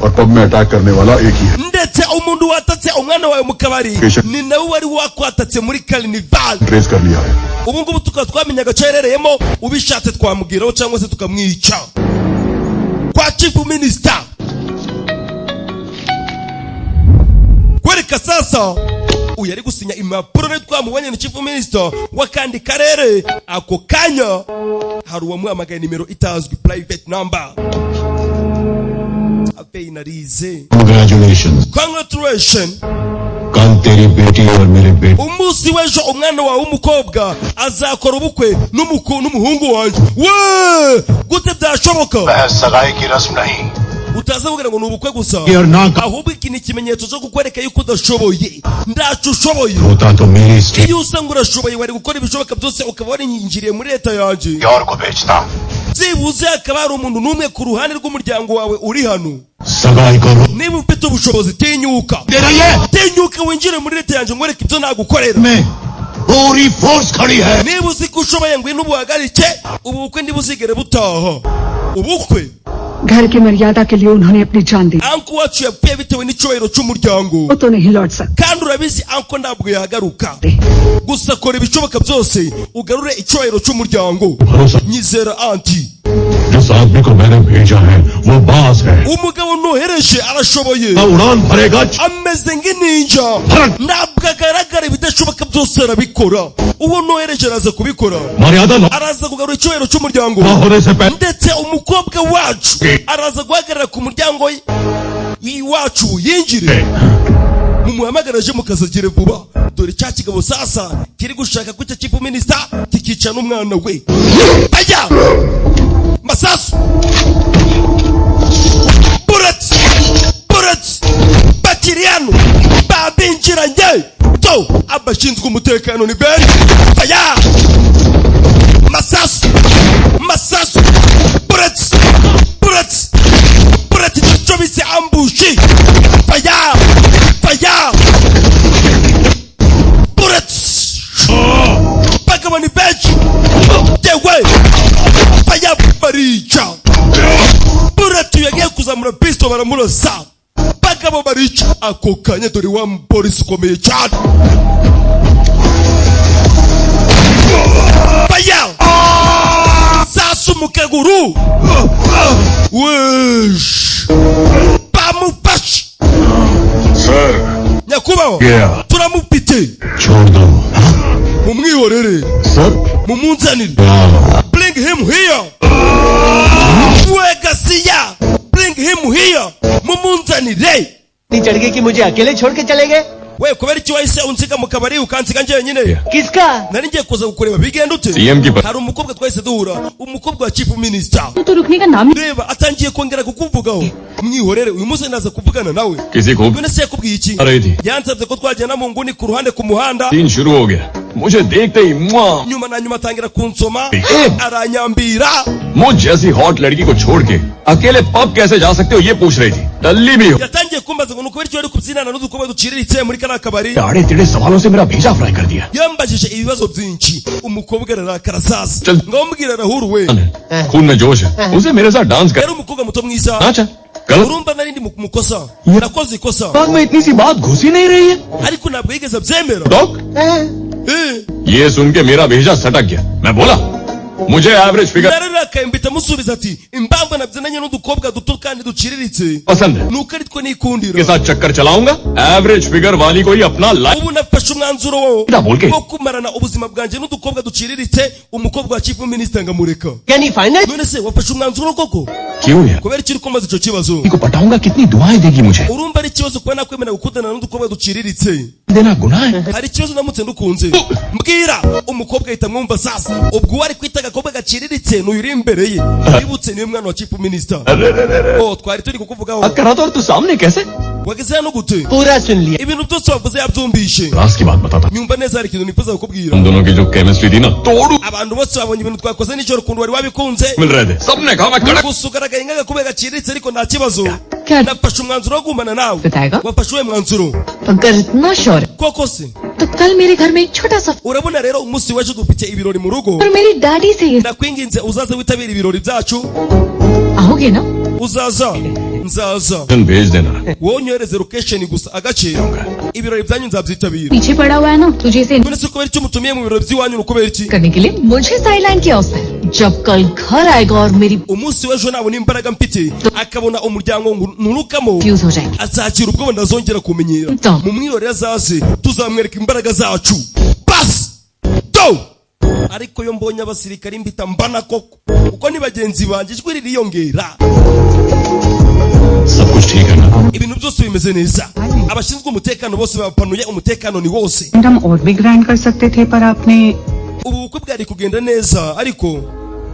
और पब में अटैक करने वाला एक ही है ndetse umuntu watatse umwana wawe mu kabari ni nawe wari wakwatatse muri carnival trace कर लिया है ubu ngubu tukaba twamenya agace yarereyemo ubishatse twamubwiraho cyangwa se tukamwica kwa chief minister kwereka sasa uyu ari gusinya impapuro ne twamubonye ni chief minister w'akandi karere ako kanya hari uwamuhamagaye nimero itazwi private number abe inarize congratulations कल तेरी बेटी और मेरे बेटे umunsi w'ejo umwana wawe w'umukobwa azakora ubukwe n'umuhungu wanjye we gute byashoboka सगाई की रस्म नहीं utaza kugira ngo ni ubukwe gusa ahubwo iki ni ikimenyetso cyo kukwereka yuko udashoboye ndacu ushoboye होता तो मेरी state iyo usanga urashoboye wari gukora ibishoboka byose ukaba warinjiriye muri leta yanjye और को बेचता byibuze hakaba hari umuntu n'umwe ku ruhande rw'umuryango wawe uri hano सगाई करो niba ufite ubushobozi tinyuka tinyuka winjire muri leta yanjye ngwereke ibyo nagukorera पूरी फोर्स खड़ी है। niba uzi ko ushoboye ngwino ubuhagarike ubukwe ntibuzigere butaha. Ubukwe घर की मर्यादा के लिए उन्होंने अपनी जान दी। anko wacu yapfuye bitewe n'icyubahiro cy'umuryango. वो तो नहीं लौट सकता। kandi urabizi anko ntabwo yagaruka. gusa kora ibishoboka byose ugarure icyubahiro cy'umuryango. nyizera anti. जिस आदमी को मैंने भेजा है वो बाज है। umugabo nohereje arashoboye. उड़ान भरेगा। ameze nk'ininja. ntabwo agaragara ibidashoboka byose arabikora. uwo nohereje araza kubikora. araza kugarura icyubahiro cy'umuryango. ndetse umukobwa wacu araza guhagarara ku muryango wacu yinjire. mumuhamagaraje mukazagire vuba. dore cya kigabo sasa kiri gushaka ko icyo chief minister kikica n'umwana we. ajya masasu burat bakiriano babinjiranye. to abashinzwe umutekano ni ben faya masasu burat cyo bise ambushi faya burat bagabo ni bench yewe faya barica. burat yagiye kuzamura pisto baramurosa. bagabo barica ako kanya. dore wa polisi ukomeye cyane. faya sasu mu kaguru. wesh bamufashe. Sir nyakubahwa turamupite. छोड़ दो। mumwihorere mumunzanire. bring him here. Garcia, bring him here. mumunzanire. नहीं चढ़ गए कि मुझे अकेले छोड़ के चले गए। we kubera iki wahise unsiga mu kabari ukansiga njyenyine? किसका? nari ngiye kuza kukureba bigenda ute? hari umukobwa twahise duhura, umukobwa wa chief minister. तो रुकने का नाम reba atangiye kongera kukuvugaho. mwihorere uyu munsi naza kuvugana nawe. none se yakubwiye iki? yansabye ko twagenda mu nguni ku ruhande ku muhanda. शुरू हो गया मुझे देखते ही nyuma na nyuma atangira kunsoma aranyambira. मुझ जैसी हॉट लड़की को छोड़ के अकेले पब कैसे जा सकते हो ये पूछ रही थी. डल्ली भी हो. yatangiye kumbaza ngo nukubera icyo ari kubyinana n'udukobwa duciriritse muri kana kabari. आड़े टेढ़े सवालों से मेरा भेजा फ्राई कर दिया. yambajije ibibazo byinshi. umukobwa ararakara sasa ngambwira rahuru we खून में जोश है उसे मेरे साथ डांस कर. yari umukobwa muto mwiza. अच्छा urumva nari ndi mukosa nakoze ikosa. दिमाग में इतनी सी बात घुस ही नहीं रही है. ariko ntabwo yigeze abyemera. ये सुन के मेरा भेजा सटक गया. मैं बोला मुझे average figure nararakaye mbita musubiza ati impamvu nabyinanye n'udukobwa duto kandi duciriritse पसंद है nuko ari twe nikundira. के साथ चक्कर चलाऊंगा. एवरेज फिगर वाली को ही अपना life. ubu nafashe umwanzuro wo kumarana ubuzima bwanjye n'udukobwa duciriritse. umukobwa wa chief minister ngamureka. none se wafashe umwanzuro koko? क्यों यार? kubera iki uri kumbaza icyo kibazo? को पटाऊंगा कितनी दुआएं देगी मुझे? urumva ari ikibazo kuba nakwemera gukundana n'udukobwa duciriritse? देना गुनाह है. hari ikibazo namutse ndukunze. mbwira. umukobwa ahita mwumva sasa. ubwo wari kwita agakobwa gaciriritse n'uyu uri imbere ye yibutse niwe mwana wa chief minister. twari turi kukuvugaho. करा तो तू सामने कैसे? wageze hano gute? पूरा सुन लिया. ibintu byose wavuze yabyumvishe. राज की बात बताता. nyumva neza hari ikintu nifuza kukubwira. हम दोनों की जो केमिस्ट्री थी ना तोड़ू. abantu bose babonye ibintu twakoze nijoro ukuntu wari wabikunze. मिल रहे थे सबने कहा मैं कड़क. gusa ugaragaye nk'agakobwa gaciriritse ariko nta kibazo. nafashe umwanzuro wo gumana nawe. wafashe uwe mwanzuro? अगर इतना श्योर koko se तो कल मेरे घर में एक छोटा सा urabona rero umunsi w'ejo dufite ibirori mu rugo. और मेरी डैडी से ये ndakwinginze uzaze witabira ibirori byacu. आओगे ना? uzaza? nzaza. भेज देना. wowe unyohereze location gusa agace. ibirori byanyu nzabyitabira. पीछे पड़ा हुआ है ना तुझे इसे none se kubera icyo mutumiye mu birori by'iwanyu ukubera iki? करने के लिए मुझे साइडलाइन किया उसने. जब कल घर आएगा और मेरी umunsi w'ejo nabona imbaraga mfite akabona umuryango nturukamo fuse हो जाएगी. azakira ubwoba ndazongera kumenyera. mu mwirori azaze tuzamwereka imbaraga zacu. basi do. ariko yo mbonye abasirikari mbita mbana koko uko ni bagenzi banjye ijwi ririyongera. सब कुछ ठीक है ना? ibintu byose bimeze neza. abashinzwe umutekano bose bapanuye umutekano ni wose. हम और भी ग्रैंड कर सकते थे पर आपने ubu bukwe bwari kugenda neza ariko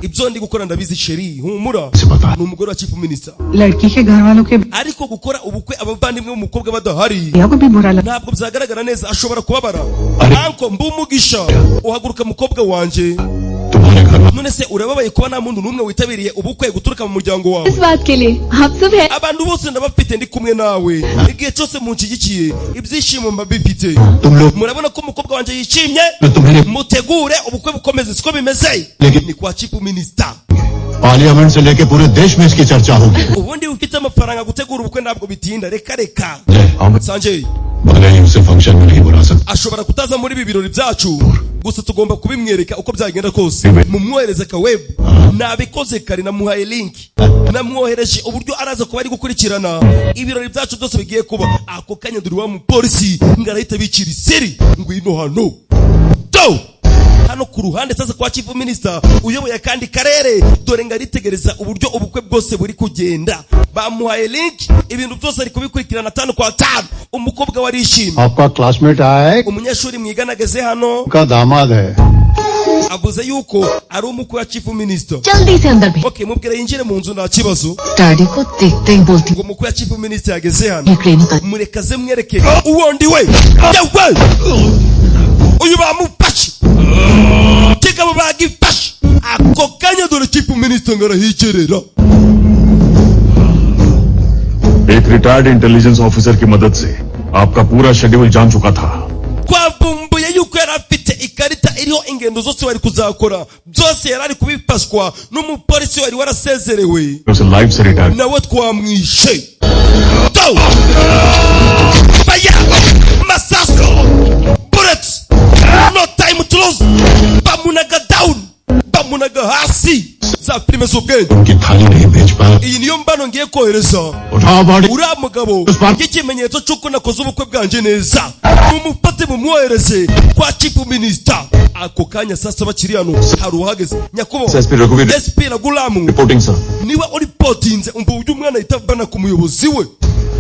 ibyo ndi gukora ndabizi sheri humura. ni umugore wa chief minister. लड़की के घर वालों के ariko gukora ubukwe abavandimwe b'umukobwa badahari को भी बुरा लगा. ntabwo byagaragara neza ashobora kubabara. anko mbumugisha uhaguruka mukobwa wanje. none se urababaye kuba nta muntu n'umwe witabiriye ubukwe guturuka mu muryango wawe? इस बात के लिए आप सब हैं। abantu bose ndabafite ndi kumwe nawe, igihe cyose munshigikiye ibyishimo mbabifite. Murabona ko umukobwa wanjye yishimye, mutegure ubukwe bukomeze. Siko bimeze ni kwa chief minister. Parliament से लेके पूरे देश में इसकी चर्चा होगी। ubundi ufite amafaranga gutegura ubukwe ntabwo bitinda. Reka Sanjay उसे फंक्शन में नहीं बुला सकते। ashobora kutaza muri ibi birori byacu, gusa tugomba kubimwereka uko byagenda kose. Mumwohereze ka web, nabikoze kare namuhaye link, namwohereje uburyo araza kuba ari gukurikirana ibirori byacu byose bigiye kuba. Ako kanya duri wa mupolisi ngarahita bikira isiri ngwino hano do hano ku ruhande sasa kwa chief minister uyoboye kandi karere, dore ngaritegereza uburyo ubukwe bwose buri kugenda. Bamuhaye link, ibintu byose ari kubikurikirana 5 kwa 5. umukobwa warishimye. आपका क्लासमेट आया है, umunyeshuri mwiganageze hano का दामाद है, avuze yuko ari umukwe wa chief minister. जल्दी से अंदर भेज। Okay, mubwire yinjire mu nzu nta kibazo. Daddy को देखते ही बोलती ngo umukwe wa chief minister yageze hano, हूँ murekaze mwereke uwondi we yewe uyu bamufashe kigabo bagifashe. ako kanya dore chief minister ngarahikerera. एक retired intelligence officer की मदद से आपका पूरा शेड्यूल जान चुका था। twavumbuye yuko yari afite ikarita iriho ingendo zose wari kuzakora, byose yari ari kubifashwa n'umupolisi wari warasezerewe, life से retire nawe twamwishe. Fire! Masasu! Bullets! No time to lose! Bamunaga down! Bamunaga hasi! Za filime z'ubwenge. उनकी थाली नहीं भेज पाया। iyi niyo mbano ngiye kohereza. uriya mugabo nk'ikimenyetso cy'uko nakoze ubukwe bwanjye neza, mumufate mumwohereze kwa chief minister. ako kanya sasa bakiri hano hari uhageze. nyakubahwa SP Ragulamu reporting sir. niwe uripotinze umva uburyo umwana ahita bana ku muyobozi we.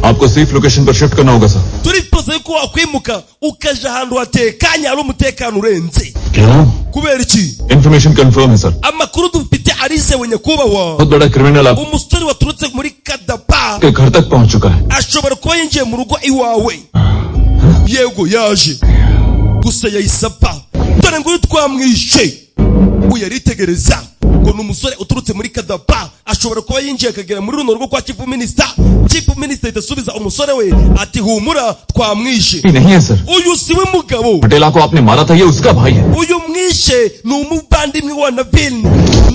आपको safe location पर शिफ्ट करना होगा sir. turifuza yuko wakwimuka ukaja ahantu hatekanye hari umutekano urenze. क्यों? kubera iki? Information confirm है sir. amakuru dufite arizewe nyakubahwa. बहुत बड़ा क्रिमिनल आप umusore waturutse muri Kadapa के घर तक पहुंच चुका है। ashobora kuba yinjiye mu rugo iwawe. yego yaje gusa yahise apfa. dore ngo uyu twamwishe. uyu yaritegereza ngo ni umusore uturutse muri Kadapa, ashobora kuba yinjiye akagera muri runo rugo kwa chief minister. chief minister itasubiza umusore we ati humura twamwishe. नहीं है sir. uyu siwe mugabo. पटेला को आपने मारा था, ये उसका भाई है। uyu mwishe ni umuvandimwe wa Navin.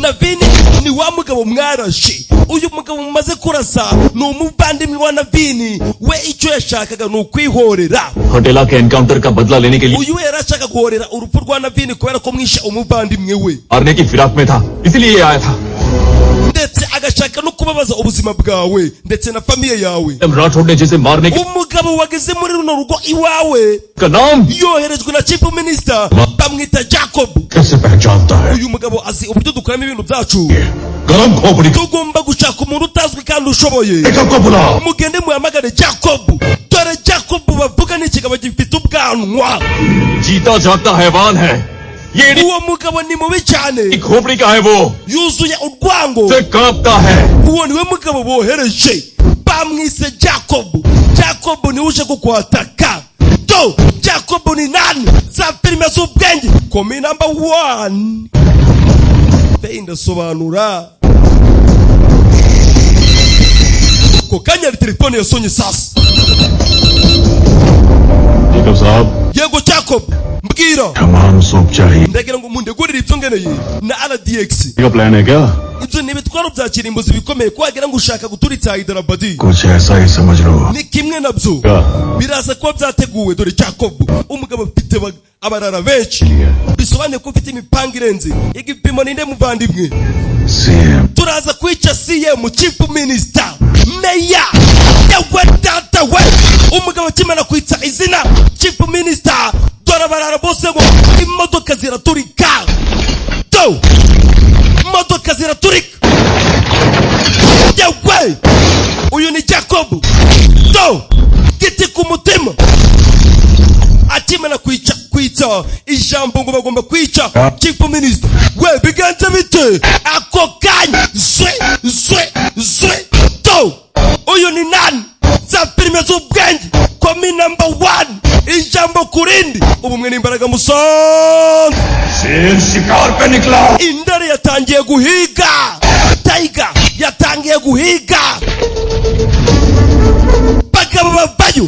Navin ni wa mugabo mwarashe. uyu mugabo mumaze kurasa ni umuvandimwe wa Navin. we icyo yashakaga ni ukwihorera. पटेला के एनकाउंटर का बदला लेने के लिए uyu yarashaka guhorera urupfu rwa Navin kubera ko mwishe umuvandimwe we, मारने की फिराक में था, इसलिए ये आया था। ndetse agashaka no kubabaza ubuzima bwawe ndetse na famiye yawe. Rathore ने जिसे मारने की umugabo wageze muri runo rugo iwawe का नाम yoherejwe na chief minister, bamwita Jacob. कैसे पहचानता है? uyu mugabo azi uburyo dukoramo ibintu byacu. गरम खोपड़ी tugomba gushaka umuntu utazwi kandi ushoboye. Jacob को बुलाओ। mugende muhamagare Jacob. dore Jacob bavuga ni ikigabo gifite ubwanwa. जीता जागता हैवान है ये। uwo mugabo ni mubi cyane, खोपड़ी का है वो, yuzuye urwango, से कांपता है। uwo niwe mugabo bohereje, bamwise Jacob. Jacob ni uje kukwataka. to Jacob ni nani? za filime z'ubwenge komi number 1 penda sobanura. ko kanya telefone yasonye sasa. Jacob साहब yego Jacob mbwira. तमाम सोप चाहिए। ndagira ngo mundegurire ibyo ngeneye na RDX. का प्लान है क्या? ibyo ni ibitwaro bya kirimbuzi bikomeye ko wagira ngo ushaka guturitsa Hyderabad. कुछ ऐसा ही समझ लो। ni kimwe nabyo biraza kuba byateguwe. dore Jacob umugabo afite abarara benshi, bisobanuye ko ufite imipanga irenze igipimo. ninde muvandimwe? turaza kwica CM chief minister meya yawe data we. umugabo kimana kwitsa izina chief minister, dore abarara bose ngo imodoka ziraturika. do imodoka ziraturika. yawe uyu ni Jacob. do giti ku mutima akimana kwitsa ijambo ngo bagomba kwica chief minister. we bigenze bite? ako kanya zwe do uyu ni nani? za filime z'ubwenge komi number 1 ijambo ijambo kurindi ubumwe n'imbaraga musanze. शेर शिकार पे निकला. Intare yatangiye guhiga. Tiger yatangiye guhiga. Bagabo bavayo.